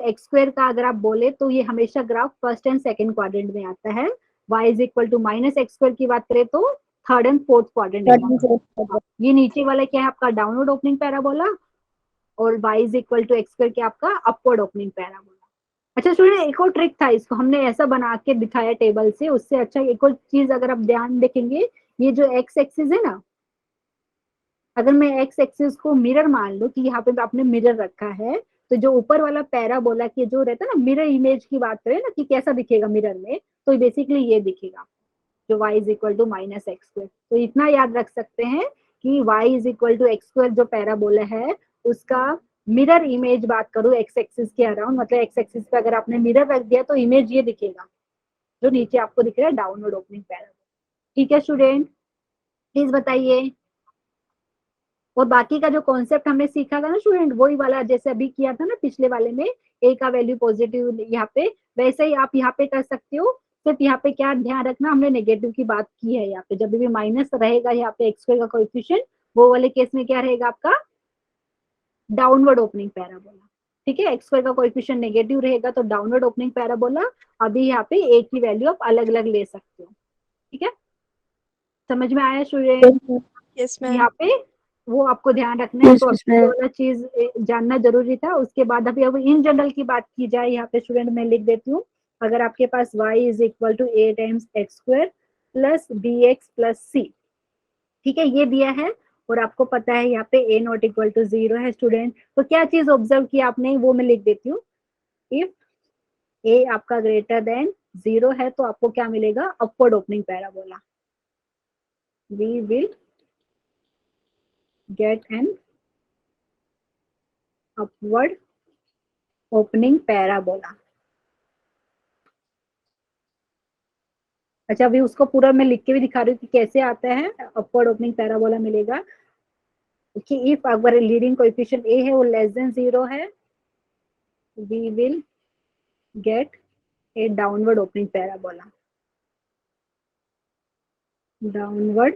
[SPEAKER 1] x² का अगर आप बोले तो ये हमेशा graph 1st and 2nd quadrant में आता है, y -x² की बात करें तो 3rd एंड 4th क्वाड्रेंट में। ये नीचे वाला क्या है आपका डाउनवर्ड ओपनिंग पैराबोला, और y = x² क्या आपका अपवर्ड ओपनिंग पैराबोला। अच्छा स्टूडेंट, एक और ट्रिक था, इसको हमने ऐसा बना के दिखाया टेबल से, उससे अच्छा एक और चीज अगर आप ध्यान देखेंगे, ये जो x एक्सिस है ना, अगर मैं x एक्सिस को मिरर मान लूं कि यहाँ पे आपने मिरर रखा है, तो जो ऊपर वाला पैराबोला की जो रहता है ना, मिरर इमेज की बात करें ना कि कैसा दिखेगा मिरर में, तो बेसिकली ये दिखेगा जो y = -x²। तो इतना याद रख सकते हैं कि y = x² जो पैराबोला है, उसका मिरर इमेज बात करूं x एक्सिस के अराउंड, मतलब x एक्सिस पे अगर आपने मिरर रख दिया तो इमेज ये दिखेगा जो नीचे आपको दिख रहा है डाउनवर्ड ओपनिंग पैराबोला, ठीक है स्टूडेंट, प्लीज बताइए। और बाकी का जो कॉन्सेप्ट हमने सीखा था ना स्टूडेंट, वही वाला जैसे अभी किया था ना पिछले वाले में, a का वैल्यू पॉजिटिव यहाँ पे, वैसे ही आप यहाँ पे कर सकते हो। सिर्फ यहाँ पे क्या ध्यान रखना, हमने नेगेटिव की बात की है, यहाँ पे जब भी माइनस रहेगा यहाँ पे x² का कोएफिशिएंट, वो वाले केस में क्या रहेगा आपका डाउनवर्ड ओपनिंग पैराबोला, ठीक है। x² का कोएफिशिएंट नेगेटिव रहेगा तो डाउनवर्ड ओपनिंग पैराबोला। अभी यहाँ पे a की वैल्यू आप अलग अलग ले सकते हो, ठीक है, समझ में आया स्टूडेंट?
[SPEAKER 4] Yes ma'am.
[SPEAKER 1] यहाँ पे वो आपको ध्यान रखना है, तो ये वाला चीज जानना जरूरी था। उसके बाद अभी अब इन जनरल की बात की जाए, यहाँ पे स्टूडेंट मैं लिख देती हूँ अगर आपके पास y is equal to a times x square plus b x plus c, ठीक है, ये दिया है और आपको पता है यहाँ पे a नॉट इक्वल टू 0 है स्टूडेंट। तो क्या चीज ऑब्जर्व किया आपने, वो मैं लिख देती हूँ। इफ a आपका ग्रेटर देन 0 है तो आपको क्या मिलेगा, upward opening parabola. We will get an upward opening parabola. अच्छा, अभी उसको पूरा मैं लिख के भी दिखा रही हूँ कि कैसे आता है अपवर्ड ओपनिंग पैराबोला मिलेगा। कि इफ अगर लीडिंग कोएफिशिएंट a है वो लेस देन 0 है, we will get a downward opening parabola. Downward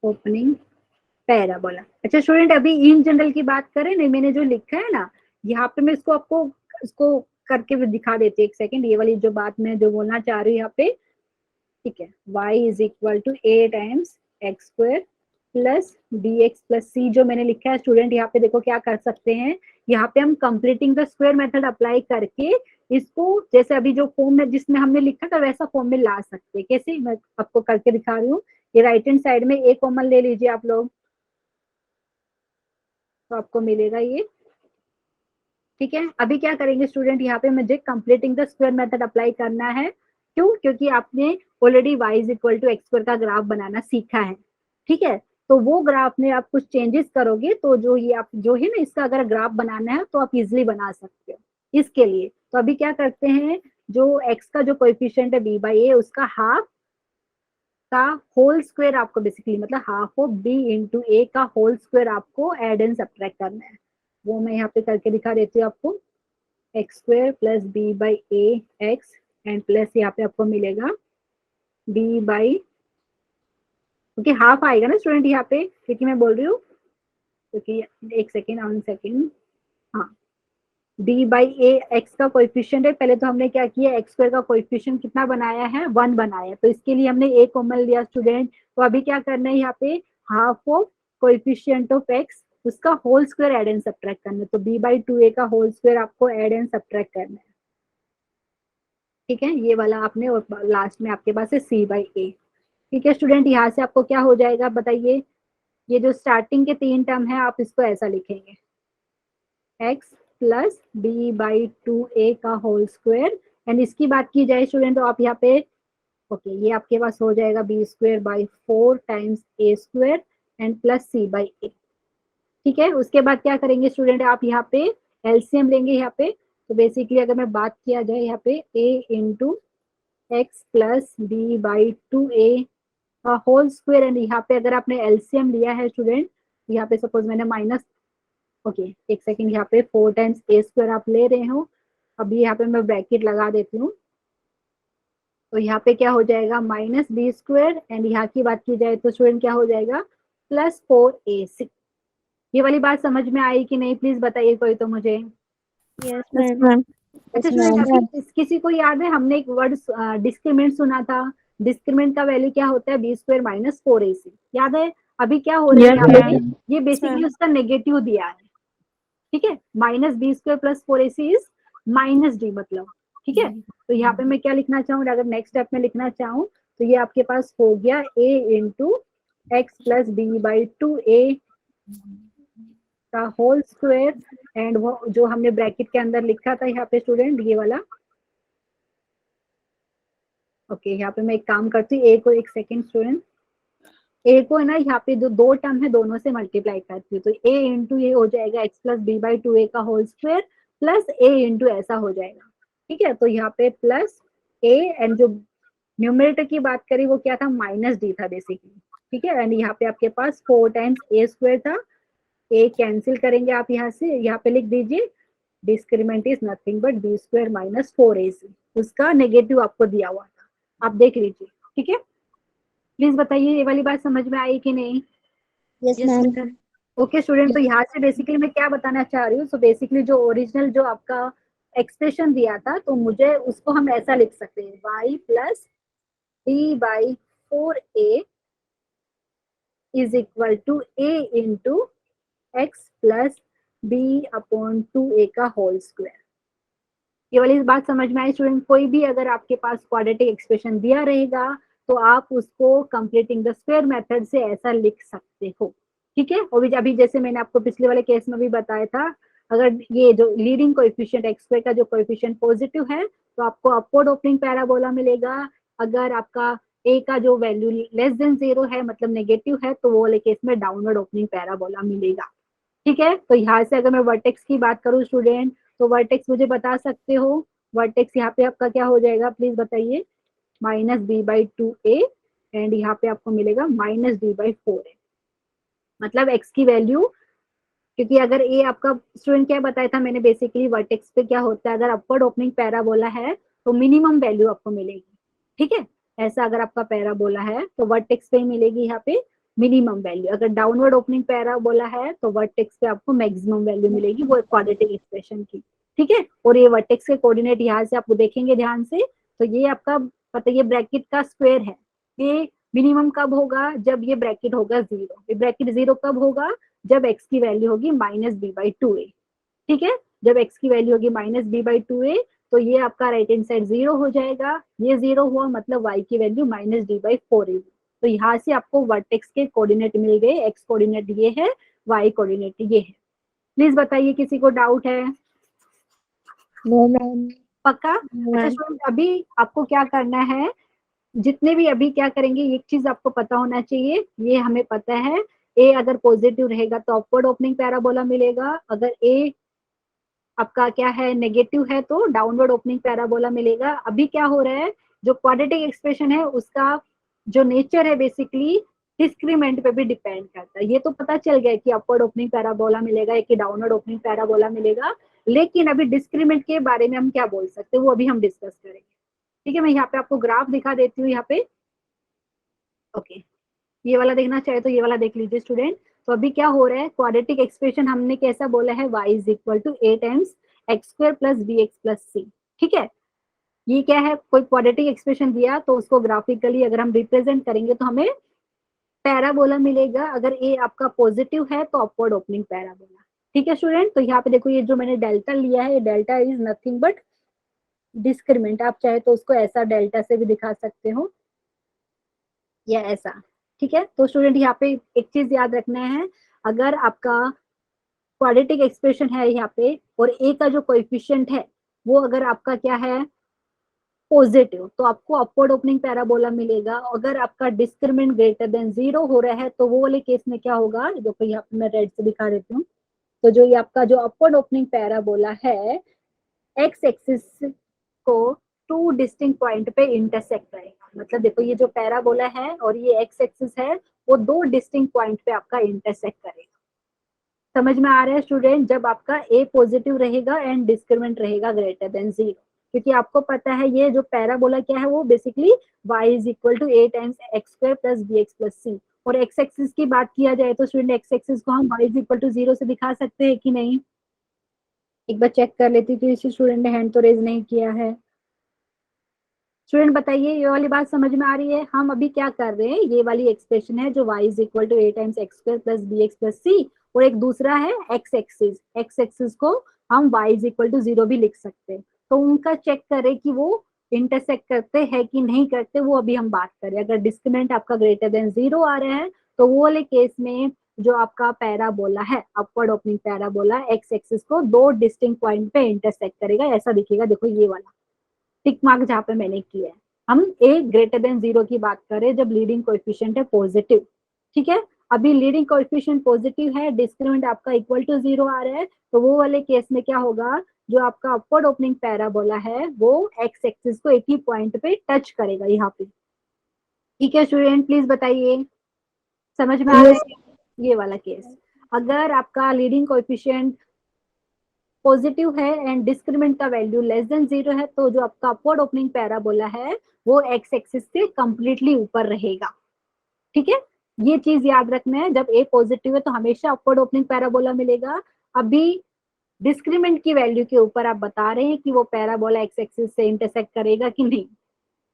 [SPEAKER 1] opening parabola. अच्छा स्टूडेंट, अभी इन जनरल की बात करें ना, मैंने जो लिखा है ना यहाँ पे, मैं इसको आपको इसको करके भी दिखा देती हूँ। एक सेकेंड, ये वाली जो बात मैं जो बोलना चाह रही हूँ यहाँ पे, ठीक है, y is equal to a times x square plus b x plus c जो मैंने लिखा है स्टूडेंट, यहाँ पे देखो क्या कर सकते हैं, यहाँ पे हम completing the square method apply करके इसको जैसे अभी जो फॉर्म में जिसमें हमने लिखा था वैसा फॉर्म में ला सकते हैं। कैसे, मैं आपको करके दिखा रही हूँ। ये राइट हैंड साइड में a कॉमन ले लीजिए आप लोग, तो आपको मिलेगा ये, ठीक है। अभी क्या करेंगे स्टूडेंट, यहाँ पे मुझे completing the square method apply करना है। क्यों, क्योंकि आपने already y is equal to x square का ग्राफ बनाना सीखा है, ठीक है। तो वो ग्राफ में आप कुछ चेंजेस करोगे तो जो ये आप जो है ना, इसका अगर ग्राफ बनाना है तो आप इजिली बना सकते हो इसके लिए। तो अभी क्या करते हैं, जो x का जो कोएफिशिएंट है b बाई ए, उसका हाफ का होल स्क्वायर आपको बेसिकली मतलब हाफ ऑफ b इंटू ए का होल स्क्वायर आपको एड एंड सब्ट्रैक्ट करना है। वो मैं यहाँ पे करके दिखा देती हूँ आपको। X square plus b by a x and plus यहाँ पे आपको मिलेगा बी बाई, क्योंकि हाफ आएगा ना स्टूडेंट यहाँ पे, क्योंकि मैं बोल रही हूँ, क्योंकि एक सेकेंड ऑन सेकेंड, हाँ, b बाई ए एक्स का कोएफिशिएंट है। पहले तो हमने क्या किया, एक्स स्क्वायर का कोएफिशिएंट कितना बनाया है, 1 बनाया, तो इसके लिए हमने a कॉमन लिया स्टूडेंट। तो अभी क्या करना है, यहाँ पे half of coefficient of x उसका whole square add and subtract करना है। तो b बाई 2a का होल स्क्वायर आपको एड एंड सब्ट्रैक्ट करना है, ठीक है। ये वाला आपने, और लास्ट में आपके पास है c बाई ए, ठीक है स्टूडेंट। यहाँ से आपको क्या हो जाएगा बताइए, ये जो स्टार्टिंग के 3 टर्म है आप इसको ऐसा लिखेंगे, x plus b by 2a का होल स्क्वायर। एंड इसकी बात की जाए स्टूडेंट तो आप यहाँ पे ओके, ये आपके पास हो जाएगा b square by 4 times a square and plus c by a, ठीक है। उसके बाद क्या करेंगे स्टूडेंट, आप यहाँ पे एलसीएम लेंगे यहाँ पे। तो बेसिकली अगर मैं बात किया जाए यहाँ पे a into x plus b by 2a का होल स्क्वायर, एंड यहाँ पे अगर आपने एलसीएम लिया है स्टूडेंट, यहाँ पे सपोज मैंने माइनस, ओके एक सेकेंड, यहाँ पे 4 टाइम्स ए स्क्वायर आप ले रहे हो। अभी यहाँ पे मैं ब्रैकेट लगा देती हूँ, तो यहाँ पे क्या हो जाएगा माइनस बी स्क्वायर, एंड यहाँ की बात की जाए तो स्टूडेंट क्या हो जाएगा प्लस 4ac। ये वाली बात समझ में आई कि नहीं, प्लीज बताइए कोई तो मुझे।
[SPEAKER 3] Yes
[SPEAKER 4] Yes,
[SPEAKER 3] ma'am.
[SPEAKER 4] ma'am.
[SPEAKER 1] अच्छा
[SPEAKER 3] Yes,
[SPEAKER 1] स्टूडेंट,
[SPEAKER 3] ma'am.
[SPEAKER 1] अभी किसी को याद है हमने एक वर्ड डिस्क्रिमिनेंट सुना था, डिस्क्रिमिनेंट का वैल्यू क्या होता है, बी स्क्वायर माइनस 4ac, याद है। अभी क्या हो रहा है
[SPEAKER 4] Yes,
[SPEAKER 1] यहाँ पे,
[SPEAKER 4] ma'am.
[SPEAKER 1] ये बेसिकली उसका नेगेटिव दिया है, ठीक है। Minus b square plus 4ac is minus d मतलब, ठीक है। तो यहाँ पे मैं क्या लिखना चाहूँ, अगर नेक्स्ट स्टेप में लिखना चाहूँ तो ये आपके पास हो गया a into x plus b by 2a का होल स्क्वायर, एंड वो जो हमने ब्रैकेट के अंदर लिखा था यहाँ पे स्टूडेंट, ये वाला, ओके यहाँ पे मैं एक काम करती हूँ, a को एक सेकेंड स्टूडेंट, a को है ना यहाँ पे जो 2 टर्म है दोनों से मल्टीप्लाई करती हूँ, तो a इंटू ये हो जाएगा x plus b by 2a का whole square plus a into ऐसा हो जाएगा, ठीक है। तो यहाँ पे प्लस a, एंड जो न्यूमरेटर की बात करी वो क्या था, माइनस डी था बेसिकली, ठीक है। एंड यहाँ पे आपके पास 4 टाइम्स a स्क्वायर था, a कैंसिल करेंगे आप यहाँ से, यहाँ पे लिख दीजिए discriminant is nothing but b square minus 4ac, उसका नेगेटिव आपको दिया हुआ था, आप देख लीजिए, ठीक है। प्लीज बताइए ये वाली बात समझ में आई कि नहीं।
[SPEAKER 3] Yes, ma'am.
[SPEAKER 1] ओके स्टूडेंट, तो यहाँ से बेसिकली मैं क्या बताना चाह रही हूँ, सो बेसिकली जो ओरिजिनल जो आपका एक्सप्रेशन दिया था, तो मुझे उसको हम ऐसा लिख सकते हैं, y plus b by 4a is equal to a into x plus b upon 2a का होल स्क्वायर, ये वाली बात समझ में आई स्टूडेंट? कोई भी अगर आपके पास क्वाड्रेटिक एक्सप्रेशन दिया रहेगा तो आप उसको कंप्लीटिंग द स्क्वायर मेथड से ऐसा लिख सकते हो, ठीक है। और अभी जैसे मैंने आपको पिछले वाले केस में भी बताया था, अगर ये जो लीडिंग कोएफिशिएंट एक्स स्क्वायर का जो कोएफिशिएंट पॉजिटिव है तो आपको अपवर्ड ओपनिंग पैराबोला मिलेगा। अगर आपका ए का जो वैल्यू लेस देन 0 है मतलब नेगेटिव है तो वो वाले केस में डाउनवर्ड ओपनिंग पैराबोला मिलेगा, ठीक है। तो यहाँ से अगर मैं वर्टेक्स की बात करूँ स्टूडेंट, तो वर्टेक्स मुझे बता सकते हो, वर्टेक्स यहाँ पे आपका क्या हो जाएगा प्लीज बताइए, -b/2a एंड यहाँ पे आपको मिलेगा -b/4a, मतलब x की वैल्यू, क्योंकि अगर ए आपका स्टूडेंट क्या बताया था मैंने बेसिकली वर्टेक्स पे क्या होता है, अगर अपवर्ड ओपनिंग पैराबोला है तो मिनिमम वैल्यू आपको मिलेगी, ठीक है। ऐसा अगर आपका पैराबोला है तो वर्टेक्स पे ही मिलेगी यहाँ पे मिनिमम वैल्यू, अगर डाउनवर्ड ओपनिंग पैराबोला है तो वर्टेक्स पे आपको मैक्सिमम वैल्यू मिलेगी वो क्वाड्रेटिक एक्सप्रेशन की, ठीक है। और ये वर्टेक्स के कोऑर्डिनेट यहाँ से आपको देखेंगे ध्यान से, तो ये आपका पता ये ब्रैकेट का स्क्वायर है, ये मिनिमम कब होगा, जब ये ब्रैकेट होगा 0, ये ब्रैकेट 0 कब होगा, जब x की वैल्यू होगी -b/2a, ठीक है। जब x की वैल्यू होगी -b/2a तो ये आपका राइट हैंड साइड 0 हो जाएगा, ये 0 हुआ मतलब y की वैल्यू -d/4a। तो यहाँ से आपको वर्टेक्स के कोऑर्डिनेट मिल गए, x कोऑर्डिनेट ये है, y कोऑर्डिनेट ये है। प्लीज बताइए किसी को डाउट है?
[SPEAKER 3] No ma'am.
[SPEAKER 1] पक्का? अच्छा स्टूडेंट, अभी आपको क्या करना है, जितने भी अभी क्या करेंगे, एक चीज आपको पता होना चाहिए, ये हमें पता है ए अगर पॉजिटिव रहेगा तो अपवर्ड ओपनिंग पैराबोला मिलेगा, अगर ए आपका क्या है नेगेटिव है तो डाउनवर्ड ओपनिंग पैराबोला मिलेगा। अभी क्या हो रहा है, जो क्वाड्रेटिक एक्सप्रेशन है उसका जो नेचर है बेसिकली डिस्क्रीमेंट पे भी डिपेंड करता है। ये तो पता चल गया कि अपवर्ड ओपनिंग पैराबोला मिलेगा कि डाउनवर्ड ओपनिंग पैराबोला मिलेगा, लेकिन अभी डिस्क्रीमेंट के बारे में हम क्या बोल सकते हैं वो अभी हम डिस्कस करेंगे, ठीक है। मैं यहाँ पे आपको ग्राफ दिखा देती हूँ यहाँ पे, ओके। ये वाला देखना चाहे तो ये वाला देख लीजिए स्टूडेंट। तो अभी क्या हो रहा है, क्वाड्रेटिक एक्सप्रेशन हमने कैसा बोला है, y = a times x² + bx + c, ठीक है। ये क्या है, कोई क्वाड्रेटिक एक्सप्रेशन दिया तो उसको ग्राफिकली अगर हम रिप्रेजेंट करेंगे तो हमें पैराबोला मिलेगा। अगर ए आपका पॉजिटिव है तो अपवर्ड ओपनिंग पैराबोला, ठीक है स्टूडेंट। तो यहाँ पे देखो ये जो मैंने डेल्टा लिया है, ये delta is nothing but discriminant, आप चाहे तो उसको ऐसा डेल्टा से भी दिखा सकते हो या ऐसा, ठीक है। तो स्टूडेंट यहाँ पे एक चीज याद रखना है, अगर आपका क्वाड्रेटिक एक्सप्रेशन है यहाँ पे और ए का जो कोएफिशिएंट है वो अगर आपका क्या है पॉजिटिव तो आपको अपवर्ड ओपनिंग पैराबोला मिलेगा। अगर आपका डिस्क्रिमिनेंट ग्रेटर देन 0 हो रहा है तो वो वाले केस में क्या होगा, देखो यहाँ पे मैं रेड से दिखा देती हूँ। तो जो ये आपका जो अपवर्ड ओपनिंग पैराबोला है एक्स एक्सिस को 2 डिस्टिंक्ट पॉइंट पे इंटरसेक्ट करेगा, मतलब देखो ये जो पैराबोला है और ये एक्स एक्सिस है वो 2 डिस्टिंक्ट पॉइंट पे आपका इंटरसेक्ट करेगा। समझ में आ रहा है स्टूडेंट? जब आपका ए पॉजिटिव रहेगा एंड डिस्क्रिमिनेंट रहेगा ग्रेटर देन 0, क्योंकि आपको पता है ये जो पैराबोला क्या है वो basically y = a times x² + bx + c, और x एक्सिस की बात किया जाए तो स्टूडेंट x एक्सिस को हम y = 0 से दिखा सकते हैं कि नहीं, एक बार चेक कर लेती हूँ कि इसी स्टूडेंट ने हैंड तो रेज नहीं किया है। स्टूडेंट बताइए ये वाली बात समझ में आ रही है? हम अभी क्या कर रहे हैं, ये वाली एक्सप्रेशन है जो y = a times x² + bx + c, और एक दूसरा है x एक्सिस, x एक्सिस को हम y = 0 भी लिख सकते हैं। तो उनका चेक करें कि वो इंटरसेक्ट करते हैं कि नहीं करते, वो अभी हम बात करें। अगर डिस्क्रिमिनेंट आपका ग्रेटर देन 0 आ रहा है तो वो वाले केस में जो आपका पैराबोला है upward opening parabola x axis को 2 डिस्टिंक्ट पॉइंट पे इंटरसेक्ट करेगा, ऐसा दिखेगा। देखो ये वाला टिक मार्क जहाँ पे मैंने किया है, हम a ग्रेटर देन 0 की बात करें जब लीडिंग कोएफिशिएंट है पॉजिटिव, ठीक है। अभी लीडिंग कोएफिशिएंट पॉजिटिव है, डिस्क्रिमिनेंट आपका = 0 आ रहा है, तो वो वाले केस में क्या होगा, जो आपका अपवर्ड ओपनिंग पैराबोला है वो एक्स एक्सिस को एक ही पॉइंट पे टच करेगा यहाँ पे, ठीक है स्टूडेंट। प्लीज बताइए समझ में आ रहा है? ये वाला केस अगर आपका लीडिंग कोएफिशिएंट पॉजिटिव है एंड डिस्क्रिमिनेंट का वैल्यू लेस देन 0 है तो जो आपका अपवर्ड ओपनिंग पैराबोला है वो एक्स एक्सिस से कंप्लीटली ऊपर रहेगा, ठीक है। ये चीज याद रखना है, जब ए पॉजिटिव है तो हमेशा अपवर्ड ओपनिंग पैराबोला मिलेगा। अभी डिस्क्रिमिनेंट की वैल्यू के ऊपर आप बता रहे हैं कि वो पैराबोला एक्स एक्सिस से इंटरसेक्ट करेगा कि नहीं।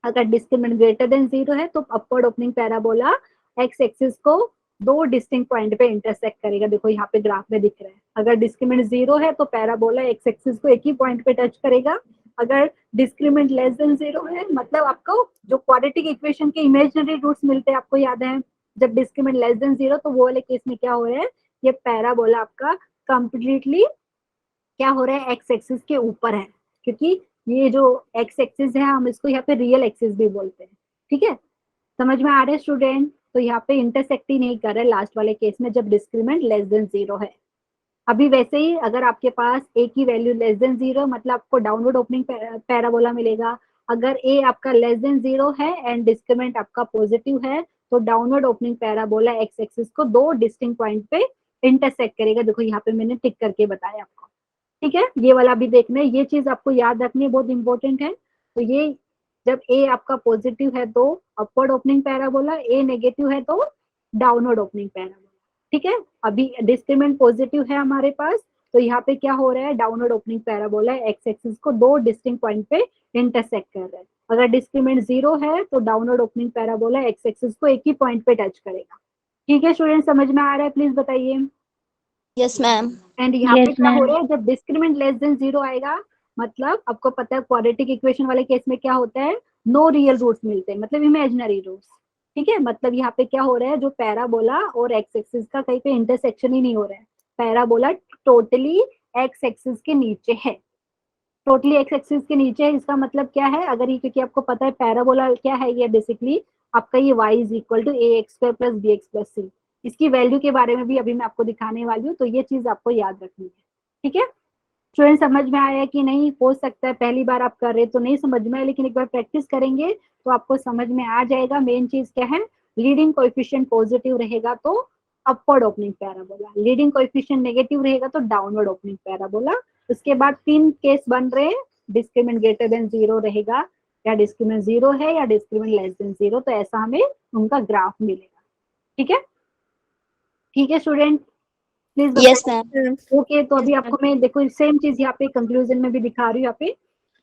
[SPEAKER 1] अगर डिस्क्रिमिनेंट ग्रेटर देन 0 है तो upward opening parabola x axis को 2 डिस्टिंक्ट पॉइंट पे इंटरसेक्ट करेगा, देखो यहाँ पे ग्राफ में दिख रहा है। अगर डिस्क्रिमिनेंट 0 है तो पैराबोला एक्स एक्सिस को एक ही पॉइंट पे टच करेगा, अगर डिस्क्रिमिनेंट लेस देन 0 है मतलब आपको जो क्वाड्रेटिक इक्वेशन के इमेजिनरी रूट्स मिलते हैं, आपको याद है जब डिस्क्रिमिनेंट लेस देन 0, तो वो वाले केस में क्या हो रहा है, ये पैराबोला आपका कंप्लीटली क्या हो रहा है, एक्स एक्सिस के ऊपर है, क्योंकि ये जो एक्स एक्सिस है हम इसको यहाँ पे रियल एक्सिस भी बोलते हैं। ठीक है, समझ में आ रहा है स्टूडेंट? तो यहाँ पे इंटरसेक्ट ही नहीं कर रहा है लास्ट वाले केस में जब डिस्क्रिमिनेंट लेस देन 0 है। अभी वैसे ही अगर आपके पास ए की वैल्यू लेस देन 0 मतलब आपको डाउनवर्ड ओपनिंग पैराबोला मिलेगा। अगर ए आपका लेस देन 0 है एंड डिस्क्रिमिनेंट आपका पॉजिटिव है तो downward opening parabola x axis को दो डिस्टिंक्ट पॉइंट पे इंटरसेक्ट करेगा। देखो यहाँ पे मैंने टिक करके बताया आपको। ठीक है, ये वाला भी देखना है, ये चीज आपको याद रखनी है, बहुत इंपॉर्टेंट है। तो ये जब ए आपका पॉजिटिव है तो अपवर्ड ओपनिंग पैराबोला, ए नेगेटिव है तो डाउनवर्ड ओपनिंग पैराबोला। ठीक है, अभी डिस्क्रिमिनेंट पॉजिटिव है हमारे पास, तो यहाँ पे क्या हो रहा है, downward opening parabola x axis को दो डिस्टिंक्ट पॉइंट पे इंटरसेक्ट कर रहा है। अगर डिस्क्रिमिनेंट 0 है तो downward opening parabola x axis को एक ही पॉइंट पे टच करेगा। ठीक है स्टूडेंट, समझ में आ रहा है? प्लीज बताइए।
[SPEAKER 2] Yes, ma'am.
[SPEAKER 1] एंड यहाँ पे
[SPEAKER 3] Yes,
[SPEAKER 1] क्या हो
[SPEAKER 3] ma'am.
[SPEAKER 1] रहा है, जब डिस्क्रिमिनेंट लेस देन 0 आएगा मतलब आपको पता है क्वाड्रेटिक इक्वेशन वाले केस में क्या होता है, नो रियल रूट्स मिलते हैं, मतलब इमेजिनरी रूट्स। ठीक है, मतलब यहाँ पे क्या हो रहा है, जो पैराबोला और एक्स एक्सिस का कहीं पे इंटरसेक्शन ही नहीं हो रहा है। पैराबोला टोटली एक्स एक्सिस के नीचे है, टोटली एक्स एक्सिस के नीचे है। इसका मतलब क्या है, अगर ये, क्योंकि आपको पता है पैराबोला क्या है, ये बेसिकली आपका ये y is equal to a x square plus b x plus c. इसकी वैल्यू के बारे में भी अभी मैं आपको दिखाने वाली हूँ, तो ये चीज आपको याद रखनी है। ठीक है स्टूडेंट, समझ में आया कि नहीं? हो सकता है पहली बार आप कर रहे तो नहीं समझ में आए, लेकिन एक बार प्रैक्टिस करेंगे तो आपको समझ में आ जाएगा। मेन चीज क्या है, लीडिंग कोएफिशिएंट पॉजिटिव रहेगा तो upward opening parabola, leading coefficient negative रहेगा तो डाउनवर्ड ओपनिंग पैराबोला। उसके बाद 3 केस बन रहे हैं, डिस्क्रिमिनेंट ग्रेटर देन 0 रहेगा, या डिस्क्रिमिनेंट 0 है या डिस्क्रिमिनेंट लेस देन 0, तो ऐसा हमें उनका ग्राफ मिलेगा। ठीक है, ठीक है student, please
[SPEAKER 2] Yes, ma'am.
[SPEAKER 1] Okay. तो अभी आपको मैं देखो सेम चीज यहाँ पे कंक्लूजन में भी दिखा रही हूँ। यहाँ पे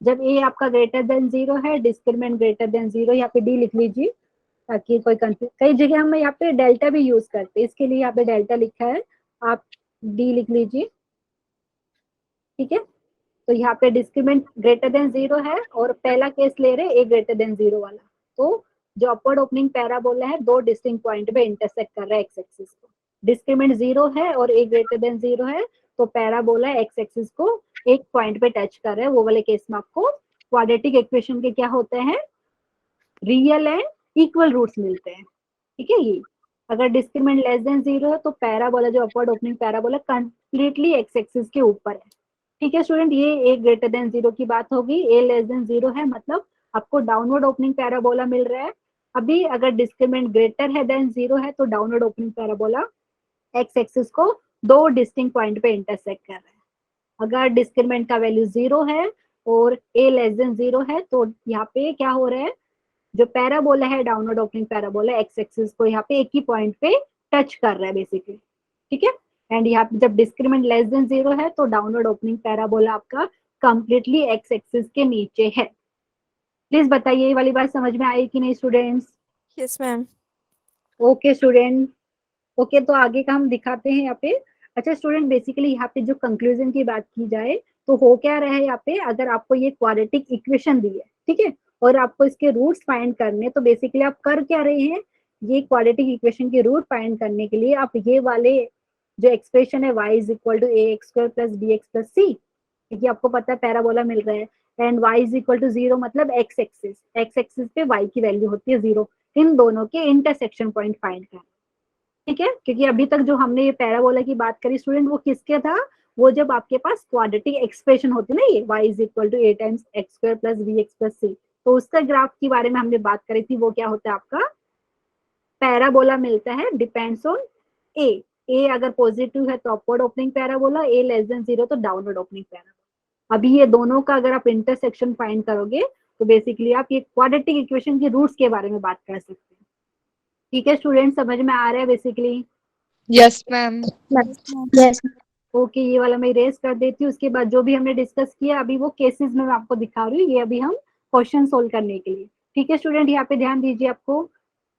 [SPEAKER 1] जब ए आपका ग्रेटर देन 0 है, डिस्क्रिमिनेंट ग्रेटर देन 0, यहाँ पे डी लिख लीजिए ताकि कोई कंफ्यूज, कई जगह हम यहाँ पे डेल्टा भी यूज करते हैं, इसके लिए यहाँ पे डेल्टा लिखा है, आप डी लिख लीजिए। ठीक है, तो यहाँ पे डिस्क्रिमिनेंट ग्रेटर देन 0 है और पहला केस ले रहे ए ग्रेटर देन 0 वाला, तो जो अपवर्ड ओपनिंग पैराबोला है दो डिस्टिंक्ट पॉइंट पे इंटरसेक्ट कर रहा है एक्स एक्सिस को। डिस्क्रिमिनेंट 0 है और ए ग्रेटर देन 0 है तो पैराबोला एक्स एक्सिस को एक पॉइंट पे टच कर रहा है। वो वाले केस में आपको क्वाड्रेटिक इक्वेशन के क्या होते हैं, रियल एंड इक्वल रूट्स मिलते हैं। ठीक है, ये अगर डिस्क्रिमिनेंट लेस देन 0 है तो पैराबोला जो upward opening parabola completely x axis के ऊपर है। ठीक है स्टूडेंट, ये ए ग्रेटर देन 0 की बात होगी, ए लेस देन 0 है मतलब आपको डाउनवर्ड ओपनिंग पैराबोला मिल रहा है। अभी अगर डिस्क्रिमिनेंट ग्रेटर है देन 0 है तो downward opening parabola x axis को दो डिस्टिंक्ट पॉइंट पे इंटरसेक्ट कर रहा है। अगर डिस्क्रिमिनेंट का वैल्यू 0 है और ए लेस देन 0 है तो यहाँ पे क्या हो रहा है, जो पैराबोला है downward opening parabola x axis को यहाँ पे एक ही पॉइंट पे टच कर रहा है बेसिकली। ठीक है, एंड यहाँ पे जब डिस्क्रिमिनेंट लेस देन 0 है तो डाउनवर्ड ओपनिंग पैराबोला आपका कंप्लीटली एक्स एक्सिस के नीचे है। प्लीज बताइए ये वाली बात समझ में आई कि नहीं students?
[SPEAKER 4] Yes, ma'am.
[SPEAKER 1] Okay student, okay तो आगे का हम दिखाते हैं यहाँ पे। अच्छा स्टूडेंट, बेसिकली यहाँ पे जो कंक्लूजन की बात की जाए तो हो क्या रहा है यहाँ पे, अगर आपको ये क्वाड्रेटिक इक्वेशन दी है, ठीक है, और आपको इसके रूट्स फाइंड करने, तो बेसिकली आप कर क्या रहे हैं, ये क्वाड्रेटिक इक्वेशन के रूट फाइंड करने के लिए आप ये वाले जो एक्सप्रेशन है y is equal to a x square plus b x plus c, क्योंकि आपको पता है पैराबोला मिल रहा है, and y is equal to 0 मतलब एक्स एक्सिस पे y की वैल्यू होती है 0, इन दोनों के इंटरसेक्शन पॉइंट फाइंड करना। ठीक है, क्योंकि अभी तक जो हमने ये पैराबोला की बात करी स्टूडेंट, वो किसके था, वो जब आपके पास क्वाड्रेटिक एक्सप्रेशन होती है ना, ये y is equal to a times x square plus b x plus c, तो उसका ग्राफ के बारे में हमने बात करी थी। वो क्या होता है आपका, पैराबोला मिलता है डिपेंड्स ऑन ए अगर पॉजिटिव है तो अपवर्ड ओपनिंग पैराबोला, ए लेस देन 0 तो डाउनवर्ड ओपनिंग पैराबोला। अभी ये दोनों का अगर आप इंटरसेक्शन फाइंड करोगे तो बेसिकली आप ये क्वाड्रेटिक इक्वेशन के रूट्स के बारे में बात कर सकते हैं। ठीक है स्टूडेंट, समझ में आ रहा है basically?
[SPEAKER 3] Yes, ma'am.
[SPEAKER 2] Yes.
[SPEAKER 1] Okay, ये वाला मैं इरेज कर देती हूँ। उसके बाद जो भी हमने डिस्कस किया अभी वो केसेस में मैं आपको दिखा रही हूँ, ये अभी हम क्वेश्चन सोल्व करने के लिए। ठीक है स्टूडेंट, यहाँ पे ध्यान दीजिए, आपको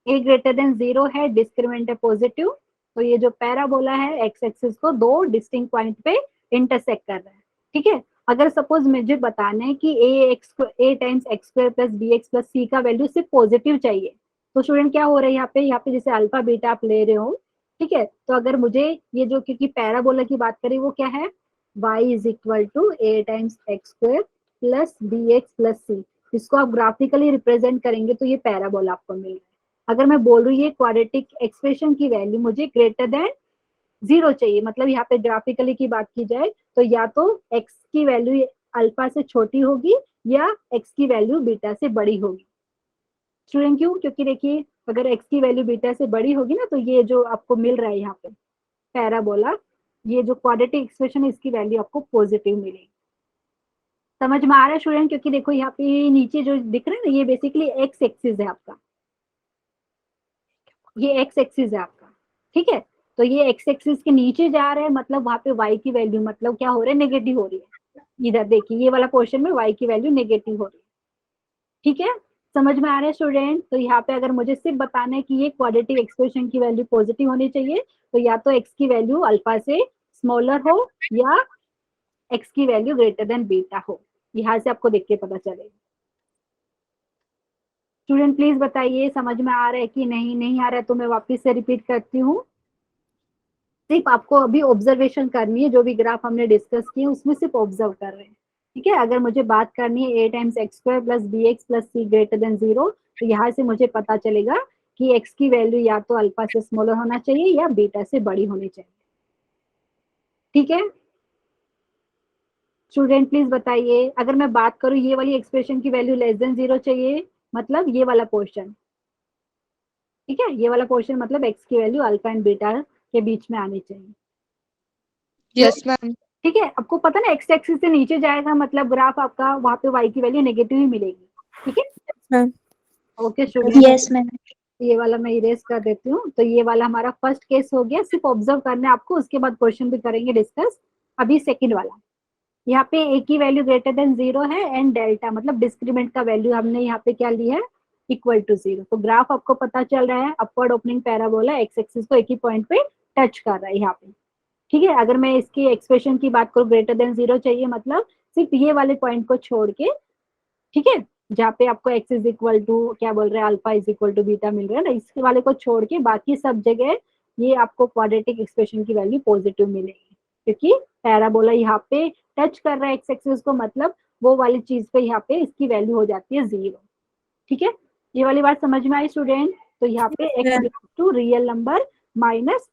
[SPEAKER 1] ए ग्रेटर देन 0 है, डिस्क्रिमिनेंट है पॉजिटिव, तो ये जो पैराबोला है एक्स एक्सिस को दो डिस्टिंक्ट पॉइंट पे इंटरसेक्ट कर रहा है। ठीक है, अगर सपोज मुझे बताना है कि a times x square plus b x plus c का वैल्यू सिर्फ पॉजिटिव चाहिए, तो स्टूडेंट क्या हो रहा है यहाँ पे जैसे अल्फा बीटा आप ले रहे हो, ठीक है, तो अगर मुझे ये जो, क्योंकि पैराबोला की बात करें वो क्या है, y is equal to a times x square plus b x plus c, इसको आप ग्राफिकली रिप्रेजेंट करेंगे तो ये पैराबोला आपको मिल रहा है। अगर मैं बोल रही हूँ ये क्वाड्रेटिक एक्सप्रेशन की वैल्यू मुझे ग्रेटर देन जीरो चाहिए, मतलब यहाँ पे ग्राफिकली की बात की जाए तो या तो x की वैल्यू अल्फा से छोटी होगी या x की वैल्यू बीटा से बड़ी होगी। स्टूडेंट क्यों? क्योंकि देखिए अगर x की वैल्यू बीटा से बड़ी होगी ना, तो ये जो आपको मिल रहा है यहाँ पे पैराबोला, ये जो क्वाड्रेटिक एक्सप्रेशन है इसकी वैल्यू आपको पॉजिटिव मिलेगी। समझ में आ रहा है स्टूडेंट? क्योंकि देखो यहाँ पे नीचे जो दिख रहा है ना, ये बेसिकली एक्स एक्सिस है आपका, ये एक्स एक्सिस है आपका, ठीक है, तो ये एक्स एक्सिस के नीचे जा रहे हैं, मतलब वहां पे y की वैल्यू मतलब क्या हो रहा है, नेगेटिव हो रही है। इधर देखिए ये वाला क्वेश्चन में y की वैल्यू नेगेटिव हो रही है, ठीक है, समझ में आ रहा है स्टूडेंट? तो यहाँ पे अगर मुझे सिर्फ बताना है कि ये क्वाड्रेटिक एक्सप्रेशन की वैल्यू पॉजिटिव होनी चाहिए, तो या तो x की वैल्यू अल्फा से स्मॉलर हो या x की वैल्यू ग्रेटर देन बीटा हो, यहाँ से आपको देख के पता चलेगा। स्टूडेंट प्लीज बताइए समझ में आ रहा है कि नहीं? नहीं आ रहा है तो मैं वापस से रिपीट करती हूँ। सिर्फ आपको अभी ऑब्जर्वेशन करनी है, जो भी ग्राफ हमने डिस्कस किए उसमें सिर्फ ऑब्जर्व कर रहे हैं, ठीक है। अगर मुझे बात करनी है a times x square plus b x plus c greater than zero, तो यहाँ से मुझे पता चलेगा कि एक्स की वैल्यू या तो अल्फा से स्मॉलर होना चाहिए या बीटा से बड़ी होनी चाहिए, ठीक है। स्टूडेंट प्लीज बताइए, अगर मैं बात करूं ये वाली एक्सप्रेशन की वैल्यू लेस देन जीरो चाहिए, मतलब ये वाला क्वेश्चन, ठीक है, ये वाला क्वेश्चन मतलब एक्स की वैल्यू अल्फा एंड बीटा के बीच में आनी चाहिए।
[SPEAKER 3] Yes, ma'am.
[SPEAKER 1] ठीक है, आपको पता ना एक्स एक्सिस से नीचे जाएगा मतलब ग्राफ आपका वहां पे y की वैल्यू नेगेटिव ही मिलेगी, ठीक है।
[SPEAKER 4] ma'am.
[SPEAKER 1] Okay student,
[SPEAKER 2] Yes, ma'am.
[SPEAKER 1] ये वाला मैं इरेज कर देती हूँ। तो ये वाला हमारा फर्स्ट केस हो गया, सिर्फ ऑब्जर्व करना है आपको, उसके बाद क्वेश्चन भी करेंगे डिस्कस। अभी सेकंड वाला, यहाँ पे ए की वैल्यू ग्रेटर देन जीरो है एंड डेल्टा मतलब डिस्क्रिमिनेंट का वैल्यू हमने यहाँ पे क्या ली है, इक्वल टू जीरो। तो ग्राफ आपको पता चल रहा है upward opening parabola x axis को एक ही पॉइंट पे टच कर रहा है यहाँ पे, ठीक है। अगर मैं इसकी एक्सप्रेशन की बात करूँ, ग्रेटर देन जीरो चाहिए मतलब सिर्फ ये वाले पॉइंट को छोड़ के, ठीक है, जहाँ पे आपको एक्स इज इक्वल टू क्या बोल रहे हैं, alpha is equal to beta मिल रहा है ना, इसके वाले को छोड़ के बाकी सब जगह ये आपको क्वाड्रेटिक एक्सप्रेशन की वैल्यू पॉजिटिव मिलेगी, क्योंकि पैराबोला यहाँ पे टच कर रहा है एक्स एक्सिस को, मतलब वो वाली चीज पे यहाँ पे इसकी वैल्यू हो जाती है जीरो, ठीक है। ये वाली बात समझ में आई स्टूडेंट? तो यहाँ पे x
[SPEAKER 4] Yeah.
[SPEAKER 1] Belongs to real number minus,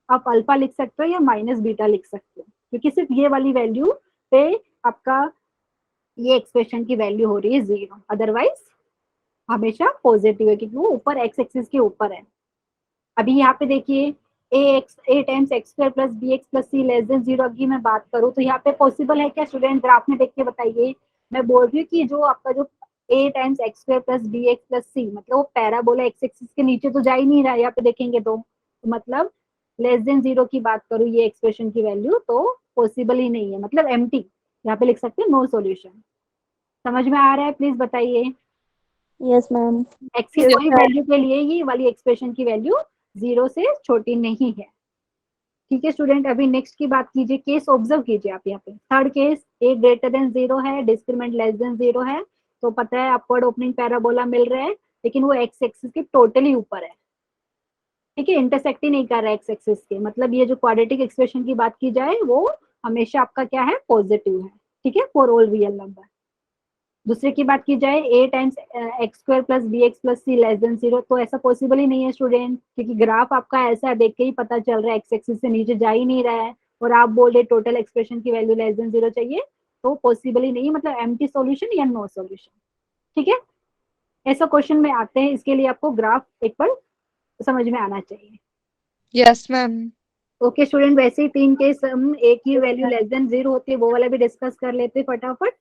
[SPEAKER 1] आप अल्फा लिख सकते हो या माइनस बीटा लिख सकते हो, क्योंकि सिर्फ ये वाली वैल्यू पे आपका ये एक्सप्रेशन की वैल्यू हो रही है जीरो, अदरवाइज हमेशा पॉजिटिव है क्योंकि वो ऊपर एक्स एक्सिस के ऊपर है। अभी यहाँ पे देखिए a times x square plus b x plus c less than zero की मैं बात करूँ तो यहाँ पे पॉसिबल है क्या स्टूडेंट? ग्राफ में देख के बताइए। मैं बोल रही हूँ कि जो आपका जो a times x square plus b x plus c मतलब वो पैराबोला एक्स एक्सिस के नीचे तो जा ही नहीं रहा है, यहाँ पे देखेंगे तो मतलब लेस देन जीरो की बात करूँ ये एक्सप्रेशन की वैल्यू तो पॉसिबल ही नहीं है, मतलब एम्प्टी, यहाँ पे लिख सकते हैं नो सॉल्यूशन। समझ में आ रहा है? प्लीज बताइए।
[SPEAKER 2] Yes, ma'am.
[SPEAKER 1] एक्स की
[SPEAKER 4] Yes,
[SPEAKER 1] कोई
[SPEAKER 4] ma'am.
[SPEAKER 1] वैल्यू के लिए ये वाली एक्सप्रेशन की वैल्यू जीरो से छोटी नहीं है, ठीक है स्टूडेंट। अभी नेक्स्ट की बात कीजिए, केस ऑब्जर्व कीजिए आप यहाँ पे। थर्ड केस, ए ग्रेटर देन जीरो है, डिस्क्रिमिनेंट लेस देन जीरो है, तो पता है अपवर्ड ओपनिंग पैराबोला मिल रहा है, लेकिन वो एक्स एक्सिस के टोटली ऊपर है, ठीक है, इंटरसेक्ट ही नहीं कर रहा है एक्स एक्सिस के, मतलब ये जो क्वाड्रेटिक एक्सप्रेशन की बात की जाए वो हमेशा आपका क्या है, पॉजिटिव है, ठीक है, फॉर ऑल रियल नंबर। दूसरे की बात की जाए a times x square plus b x plus c less than zero, तो ऐसा पॉसिबल ही नहीं है स्टूडेंट, क्योंकि ग्राफ आपका ऐसा देख के ही पता चल रहा है एक्स एक्सिस से नीचे जा ही नहीं रहा है और आप बोल रहे टोटल एक्सप्रेशन की वैल्यू लेस देन जीरो चाहिए, तो पॉसिबल ही नहीं है, मतलब एम्प्टी सॉल्यूशन या नो सॉल्यूशन, ठीक है। ऐसा क्वेश्चन में आते हैं, इसके लिए आपको ग्राफ एक बार समझ में आना चाहिए।
[SPEAKER 3] Yes, ma'am.
[SPEAKER 1] ओके स्टूडेंट, वैसे ही तीन केस हम ए की वैल्यू लेस देन जीरो होती है वो वाला भी डिस्कस कर लेते हैं फटाफट।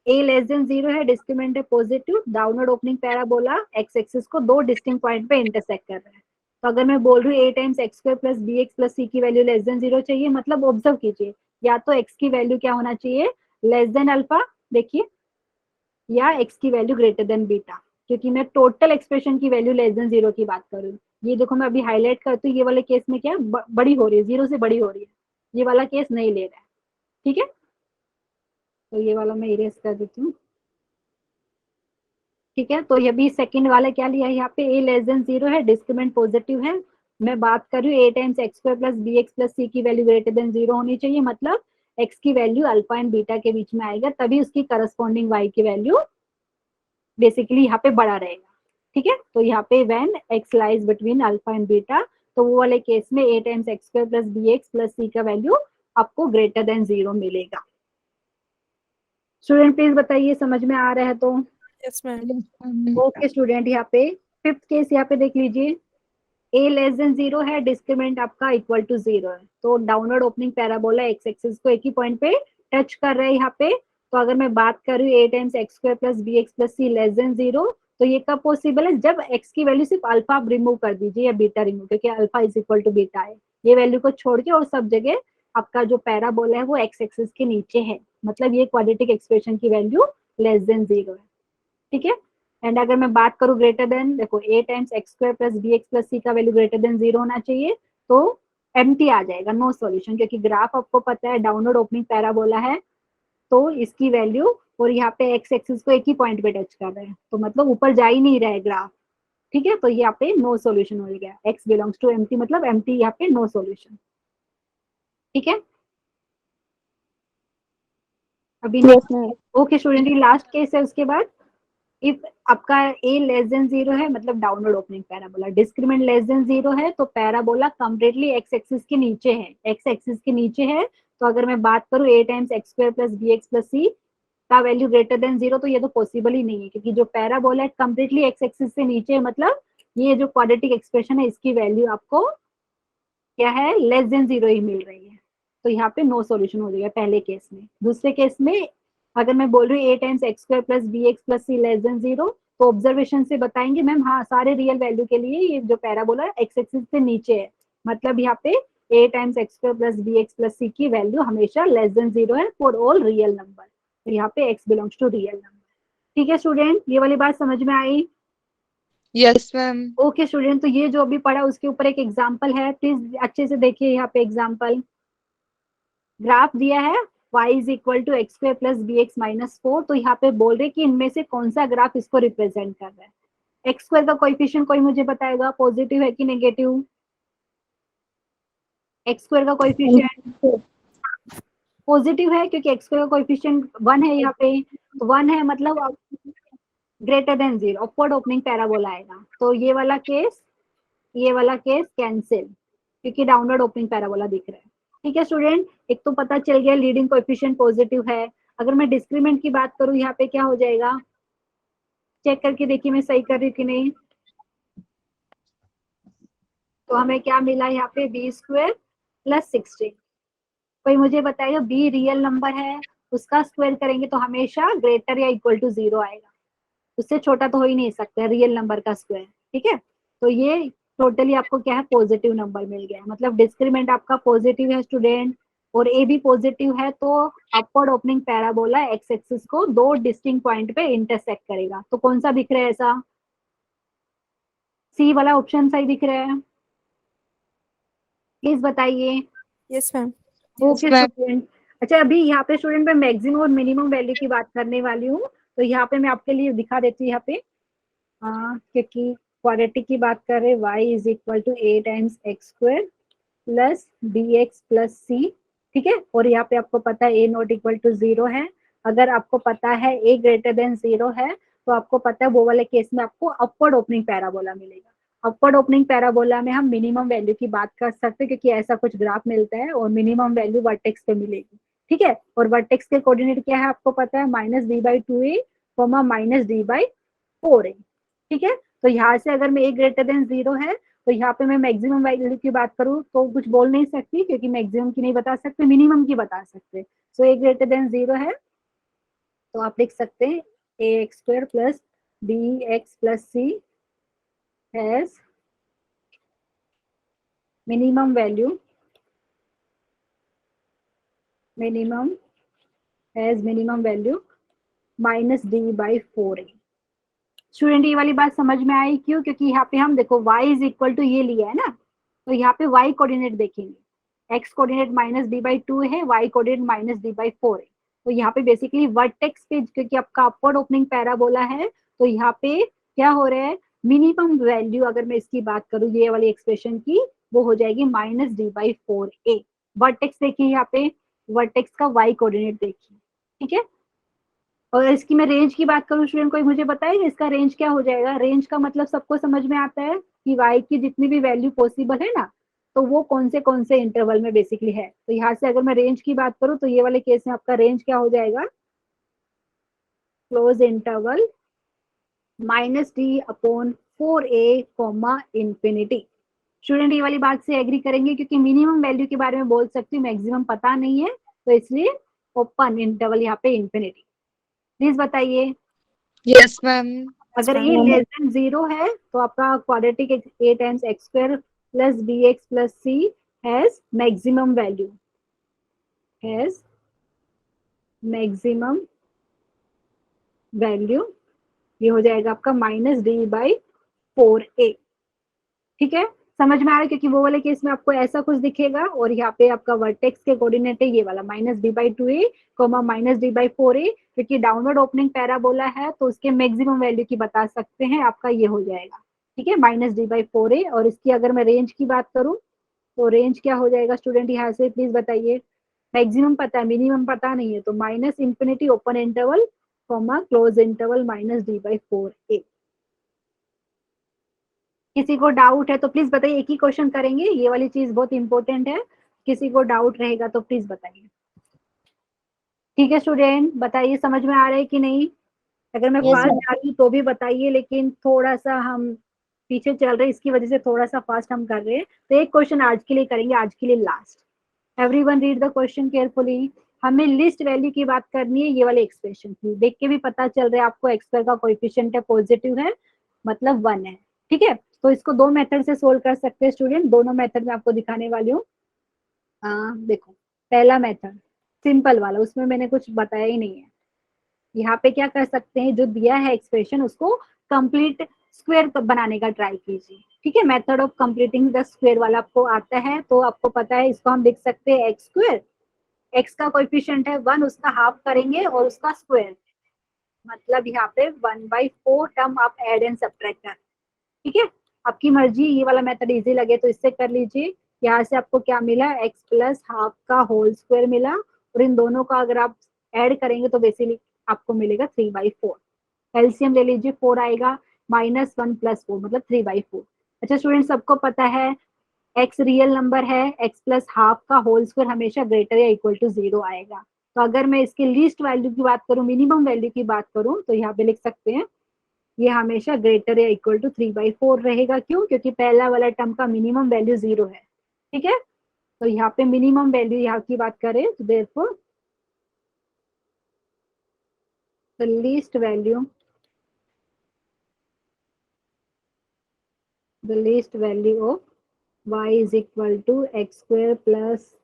[SPEAKER 1] ए लेस देन जीरो है, डिस्क्रिमिनेंट है positive, downward opening parabola x axis को दो डिस्टिंक्ट पॉइंट पे इंटरसेक्ट कर रहा है। तो अगर मैं बोल रही हूँ a times x square plus b x plus c की वैल्यू लेस देन जीरो चाहिए, मतलब ऑब्जर्व कीजिए या तो एक्स की वैल्यू क्या होना चाहिए, लेस देन अल्फा, देखिए, या एक्स की वैल्यू ग्रेटर देन बीटा, क्योंकि मैं टोटल एक्सप्रेशन की वैल्यू लेस देन जीरो की बात करूँ। ये देखो मैं अभी हाईलाइट करती हूँ, ये वाले केस में क्या बड़ी हो रही है, जीरो से बड़ी हो रही है, ये वाला केस नहीं ले रहा है, ठीक है। तो ये वाला मैं इरेज कर देती हूँ। ठीक है, तो ये भी सेकंड वाला क्या लिया है यहाँ पे, a लेस देन 0 है, डिस्क्रिमिनेंट पॉजिटिव है। मैं बात कर रही हूँ a times x square plus b x plus c की वैल्यू ग्रेटर देन 0 होनी चाहिए, मतलब x की वैल्यू अल्फा एंड बीटा के बीच में आएगा, तभी उसकी करस्पॉन्डिंग y की वैल्यू बेसिकली यहाँ पे बड़ा रहेगा। ठीक है, तो यहाँ पे when x lies between alpha and beta, तो वो वाले केस में a times x square plus b x plus c का वैल्यू आपको ग्रेटर देन 0 मिलेगा। स्टूडेंट प्लीज बताइए समझ में आ रहा है तो।
[SPEAKER 4] Yes, ma'am.
[SPEAKER 1] ओके स्टूडेंट, यहाँ पे फिफ्थ केस यहाँ पे देख लीजिए, a लेस देन 0 है, डिस्क्रिमिनेंट आपका इक्वल टू 0 है, तो downward opening parabola x axis को एक ही पॉइंट पे टच कर रहे हैं यहाँ पे। तो अगर मैं बात कर रही हूँ a times x square plus b x plus c less than 0, तो ये कब पॉसिबल है, जब x की वैल्यू सिर्फ अल्फा आप रिमूव कर दीजिए या बीटा रिमूव, क्योंकि alpha is equal to beta है, ये वैल्यू को छोड़ के और सब जगह आपका जो पैराबोला है वो एक्स एक्सिस के नीचे है, मतलब ये क्वाड्रेटिक एक्सप्रेशन की वैल्यू लेस देन 0 है। ठीक है, एंड अगर मैं बात करूं ग्रेटर देन, देखो a times x square plus b x plus c का वैल्यू ग्रेटर देन 0 होना चाहिए, तो एम्प्टी आ जाएगा, नो सॉल्यूशन, क्योंकि ग्राफ आपको पता है डाउनवर्ड ओपनिंग पैराबोला है, तो इसकी वैल्यू, और यहाँ पे एक्स एक्सिस को एक ही पॉइंट पे टच कर रहे हैं, तो मतलब ऊपर जा ही नहीं रहा है ग्राफ। ठीक है, तो यहाँ पे नो सॉल्यूशन हो गया, x बिलोंग्स टू एम्प्टी, मतलब एम्प्टी, यहाँ पे नो सॉल्यूशन। ठीक है, अभी
[SPEAKER 2] Yes, ma'am.
[SPEAKER 1] ओके स्टूडेंट, ये लास्ट केस है। उसके बाद इफ आपका a लेस देन 0 है, मतलब downward opening parabola, discriminant less than 0 है, तो पैराबोला कंप्लीटली एक्स एक्सिस के नीचे है, एक्स एक्सिस के नीचे है। तो अगर मैं बात करूं a times x square plus b x plus c का वैल्यू ग्रेटर देन 0, तो ये तो पॉसिबल ही नहीं है, क्योंकि जो पैराबोला है कंप्लीटली एक्स एक्सिस से नीचे है, मतलब ये जो क्वाड्रेटिक एक्सप्रेशन है इसकी वैल्यू आपको क्या है, लेस देन 0 ही मिल रही है, तो यहाँ पे नो सॉल्यूशन हो जाएगा पहले केस में। दूसरे केस में अगर मैं बोल रही हूँ a times x square plus b x plus c less than 0, तो ऑब्जर्वेशन से बताएंगे मैम हाँ सारे रियल वैल्यू के लिए ये जो पैराबोला एक्स एक्सिस से नीचे है, मतलब यहाँ पे a times x square plus b x plus c की वैल्यू हमेशा लेस देन 0 है फॉर ऑल रियल नंबर, तो यहाँ पे x belongs to real number. ठीक है स्टूडेंट, ये वाली बात समझ में आई।
[SPEAKER 3] Yes, ma'am.
[SPEAKER 1] ओके स्टूडेंट, तो ये जो अभी पढ़ा उसके ऊपर एक एग्जाम्पल है, प्लीज अच्छे से देखिए। यहाँ पे एग्जाम्पल ग्राफ दिया है y is equal to x square plus b x minus 4, तो यहाँ पे बोल रहे कि इनमें से कौन सा ग्राफ इसको रिप्रेजेंट कर रहा है। एक्स स्क्वायर का कोएफिशिएंट कोई मुझे बताएगा, पॉजिटिव है कि नेगेटिव? एक्स स्क्वायर का कोएफिशिएंट पॉजिटिव है, क्योंकि एक्स स्क्वायर का कोएफिशिएंट 1 है, यहाँ पे 1 है, मतलब greater than 0, upward opening parabola आएगा, तो ये वाला केस कैंसिल, क्योंकि डाउनवर्ड ओपनिंग पैराबोला दिख रहा है। ठीक है स्टूडेंट, एक तो पता चल गया लीडिंग कोएफिशिएंट पॉजिटिव है। अगर मैं डिस्क्रिमिनेंट की बात करूं, यहाँ पे क्या हो जाएगा, चेक करके देखिए मैं सही कर रही कि नहीं। तो हमें क्या मिला यहाँ पे, बी स्क्वायर प्लस 16, कोई मुझे बताएगा बी रियल नंबर है, उसका स्क्वायर करेंगे तो हमेशा ग्रेटर या इक्वल टू 0 आएगा, उससे छोटा तो हो ही नहीं सकता रियल नंबर का स्क्वायर। ठीक है, तो ये टोटली आपको क्या है, पॉजिटिव नंबर मिल गया, मतलब डिस्क्रिमिनेंट आपका पॉजिटिव है स्टूडेंट, और ए भी पॉजिटिव है, तो upward opening parabola x axis को दो डिस्टिंक्ट पॉइंट पे इंटरसेक्ट करेगा। तो कौन सा दिख रहा है, ऐसा सी वाला ऑप्शन सही दिख रहा है, प्लीज बताइए।
[SPEAKER 4] Yes, ma'am.
[SPEAKER 1] Okay
[SPEAKER 3] ma'am.
[SPEAKER 1] Student, अच्छा अभी यहाँ पे स्टूडेंट मैं मैक्सिमम और मिनिमम वैल्यू की बात करने वाली हूँ, तो यहाँ पे मैं आपके लिए दिखा देती हूँ यहाँ पे, क्योंकि क्वाड्रेटिक की बात कर रहे y is equal to a times x square plus b x plus c. ठीक है, और यहाँ पे आपको पता है a नॉट इक्वल टू 0 है, अगर आपको पता है a ग्रेटर देन 0 है, तो आपको पता है वो वाले केस में आपको अपवर्ड ओपनिंग पैराबोला मिलेगा। अपवर्ड ओपनिंग पैराबोला में हम मिनिमम वैल्यू की बात कर सकते हैं, क्योंकि ऐसा कुछ ग्राफ मिलता है और मिनिमम वैल्यू वर्टेक्स पे मिलेगी। ठीक है, और वर्टेक्स के कोऑर्डिनेट क्या है आपको पता है, minus d by 2a minus d by 4a। ठीक है, तो यहाँ से अगर मैं a ग्रेटर देन 0 है, तो यहाँ पे मैं मैक्सिमम वैल्यू की बात करूँ तो कुछ बोल नहीं सकती, क्योंकि मैक्सिमम की नहीं बता सकते, मिनिमम की बता सकते। सो a ग्रेटर देन 0 है, तो आप लिख सकते हैं a x square plus b x plus c has minimum value minus d by 4a। Student ये वाली बात समझ में आई क्यों, क्योंकि यहाँ पे हम देखो y इज इक्वल टू ये लिया है ना, तो यहाँ पे y कोऑर्डिनेट देखेंगे, x coordinate minus d by 2 है, y coordinate minus d by 4 है, तो यहाँ पे बेसिकली वर्टेक्स पे, क्योंकि आपका अपवर्ड ओपनिंग पैराबोला है, तो यहाँ पे क्या हो रहा है, मिनिमम वैल्यू अगर मैं इसकी बात करूँ ये वाली एक्सप्रेशन की, वो हो जाएगी -d/4a। वर्टेक्स देखिए यहाँ पे, वर्टेक्स का y कोऑर्डिनेट देखिए, ठीक है। और इसकी मैं रेंज की बात करूँ स्टूडेंट, कोई मुझे बताएगा इसका रेंज क्या हो जाएगा? रेंज का मतलब सबको समझ में आता है कि y की जितनी भी वैल्यू पॉसिबल है ना, तो वो कौन से इंटरवल में बेसिकली है। तो यहाँ से अगर मैं रेंज की बात करूँ तो ये वाले केस में आपका रेंज क्या हो जाएगा, close interval -d/4a, infinity. Student ये वाली बात से एग्री करेंगे, क्योंकि मिनिमम वैल्यू के बारे में बोल सकती हूँ, मैक्सिमम पता नहीं है, तो इसलिए ओपन इंटरवल यहाँ पे इंफिनिटी। प्लीज बताइए,
[SPEAKER 3] Yes, ma'am.
[SPEAKER 1] अगर
[SPEAKER 4] ma'am.
[SPEAKER 1] ये लेस देन 0 है तो आपका quadratic a times x square plus bx plus c has maximum value, has maximum value, ये हो जाएगा आपका -d/4a। ठीक है, समझ में आ रहा है, क्योंकि वो वाले केस में आपको ऐसा कुछ दिखेगा और यहाँ पे आपका वर्टेक्स के कोऑर्डिनेट है ये वाला -d/2a, -d/4a, क्योंकि डाउनवर्ड ओपनिंग पैराबोला है तो उसके मैक्सिमम वैल्यू की बता सकते हैं, आपका ये हो जाएगा। ठीक है, -d/4a। और इसकी अगर मैं रेंज की बात करूं तो रेंज क्या हो जाएगा स्टूडेंट, यहाँ से प्लीज बताइए। मैक्सिमम पता है, मिनिमम पता नहीं है, तो -∞ open interval, close interval -d/4a। किसी को डाउट है तो प्लीज बताइए, एक ही क्वेश्चन करेंगे, ये वाली चीज बहुत इंपॉर्टेंट है, किसी को डाउट रहेगा तो प्लीज बताइए। ठीक है स्टूडेंट, बताइए समझ में आ रहा है कि नहीं? अगर मैं
[SPEAKER 2] Yes,
[SPEAKER 1] फास्ट
[SPEAKER 2] ma'am.
[SPEAKER 1] जा रही हूँ तो भी बताइए, लेकिन थोड़ा सा हम पीछे चल रहे हैं, इसकी वजह से थोड़ा सा फास्ट हम कर रहे हैं। तो एक क्वेश्चन आज के लिए करेंगे, आज के लिए last. Everyone read the question carefully. हमें लिस्ट वैल्यू की बात करनी है, ये वाले एक्सप्रेशन की। देख के भी पता चल रहा है आपको एक्स स्क्वायर का कोएफिशिएंट है, पॉजिटिव है, मतलब 1 है। ठीक है, तो इसको दो मेथड से सोल्व कर सकते हैं स्टूडेंट, दोनों मेथड में आपको दिखाने वाली हूँ। देखो, पहला मेथड सिंपल वाला, उसमें मैंने कुछ बताया ही नहीं है। यहाँ पे क्या कर सकते हैं, जो दिया है एक्सप्रेशन उसको कंप्लीट स्क्वायर बनाने का ट्राई कीजिए। ठीक है, method of completing the square वाला आपको आता है, तो आपको पता है इसको हम लिख सकते हैं एक्स स्क्वायर, एक्स का कोएफिशिएंट है 1, उसका हाफ करेंगे और उसका स्क्वायर, मतलब यहाँ पे 1/4 टर्म आप ऐड एंड सब्ट्रैक्ट कर। ठीक है, आपकी मर्जी, ये वाला मेथड इजी लगे तो इससे कर लीजिए। यहाँ से आपको क्या मिला, x प्लस हाफ का होल स्क्वायर मिला, और इन दोनों का अगर आप ऐड करेंगे तो बेसिकली आपको मिलेगा 3/4। एलसीएम ले लीजिए, 4 आएगा, -1 + 4 मतलब 3/4। अच्छा स्टूडेंट, सबको पता है x रियल नंबर है, x प्लस हाफ का होल स्क्वायर हमेशा ग्रेटर या इक्वल टू 0 आएगा। तो अगर मैं इसके लीस्ट वैल्यू की बात करूं, मिनिमम वैल्यू की बात करूं, तो यहाँ पे लिख सकते हैं ये हमेशा ग्रेटर या इक्वल टू 3/4 रहेगा। क्यों? क्योंकि पहला वाला टर्म का मिनिमम वैल्यू 0 है। ठीक है, तो यहाँ पे मिनिमम वैल्यू यहाँ की बात करें तो therefore the least value of y is equal to x square plus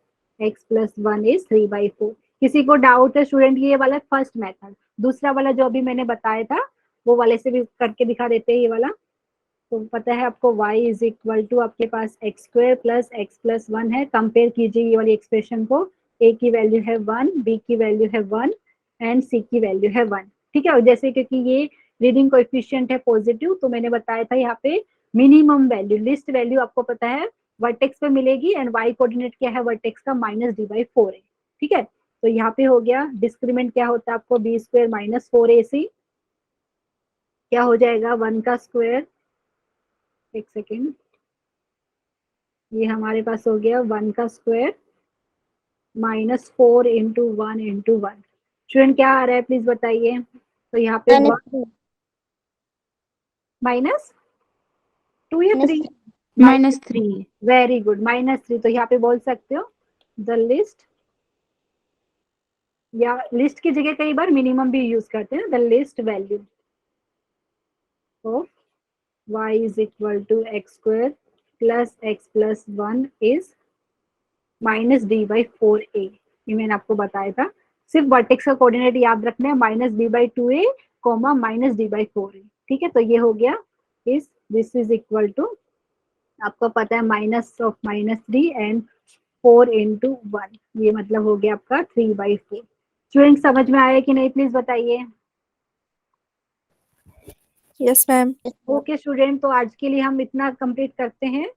[SPEAKER 1] x plus 1 is 3/4। किसी को डाउट है स्टूडेंट, ये वाला फर्स्ट मेथड। दूसरा वाला जो अभी मैंने बताया था वो वाले से भी करके दिखा देते हैं, ये वाला। तो पता है आपको y इज इक्वल टू आपके पास x square plus x plus 1 है। कंपेयर कीजिए ये वाली एक्सप्रेशन को, a की वैल्यू है 1, b की वैल्यू है 1 एंड c की वैल्यू है 1। ठीक है, और जैसे क्योंकि ये लीडिंग कोएफिशिएंट है पॉजिटिव, तो मैंने बताया था यहाँ पे मिनिमम वैल्यू, लिस्ट वैल्यू आपको पता है वर्टेक्स पे मिलेगी, एंड y कोऑर्डिनेट क्या है वर्टेक्स का, -d/4 है। ठीक है, तो यहाँ पे हो गया डिस्क्रीमेंट क्या होता है आपको, b स्क्वायर -4ac, क्या हो जाएगा 1 का स्क्वायर, एक सेकेंड, ये हमारे पास हो गया 1 का स्क्वायर -4 इंटू 1 इंटू 1। स्टूडेंट क्या आ रहा है प्लीज बताइए। तो यहाँ पे
[SPEAKER 2] -3.
[SPEAKER 1] -2 या 3,
[SPEAKER 2] -3.
[SPEAKER 1] Very good, -3। तो यहाँ पे बोल सकते हो द लिस्ट, या लिस्ट की जगह कई बार मिनिमम भी यूज करते हैं, the least value of y is equal to x square plus x plus 1 is -d/4a। ये मैंने आपको बताया था, सिर्फ वर्टेक्स का कोऑर्डिनेट याद रखना है, -d/2a, -d/4a। ठीक है, तो ये हो गया दिस इज इक्वल टू, आपको पता है -3 एंड 4 इंटू 1, ये मतलब हो गया आपका 3/4। स्टूडेंट समझ में आया कि नहीं, प्लीज बताइए।
[SPEAKER 4] Yes, ma'am.
[SPEAKER 1] ओके स्टूडेंट, तो आज के लिए हम इतना कंप्लीट करते हैं।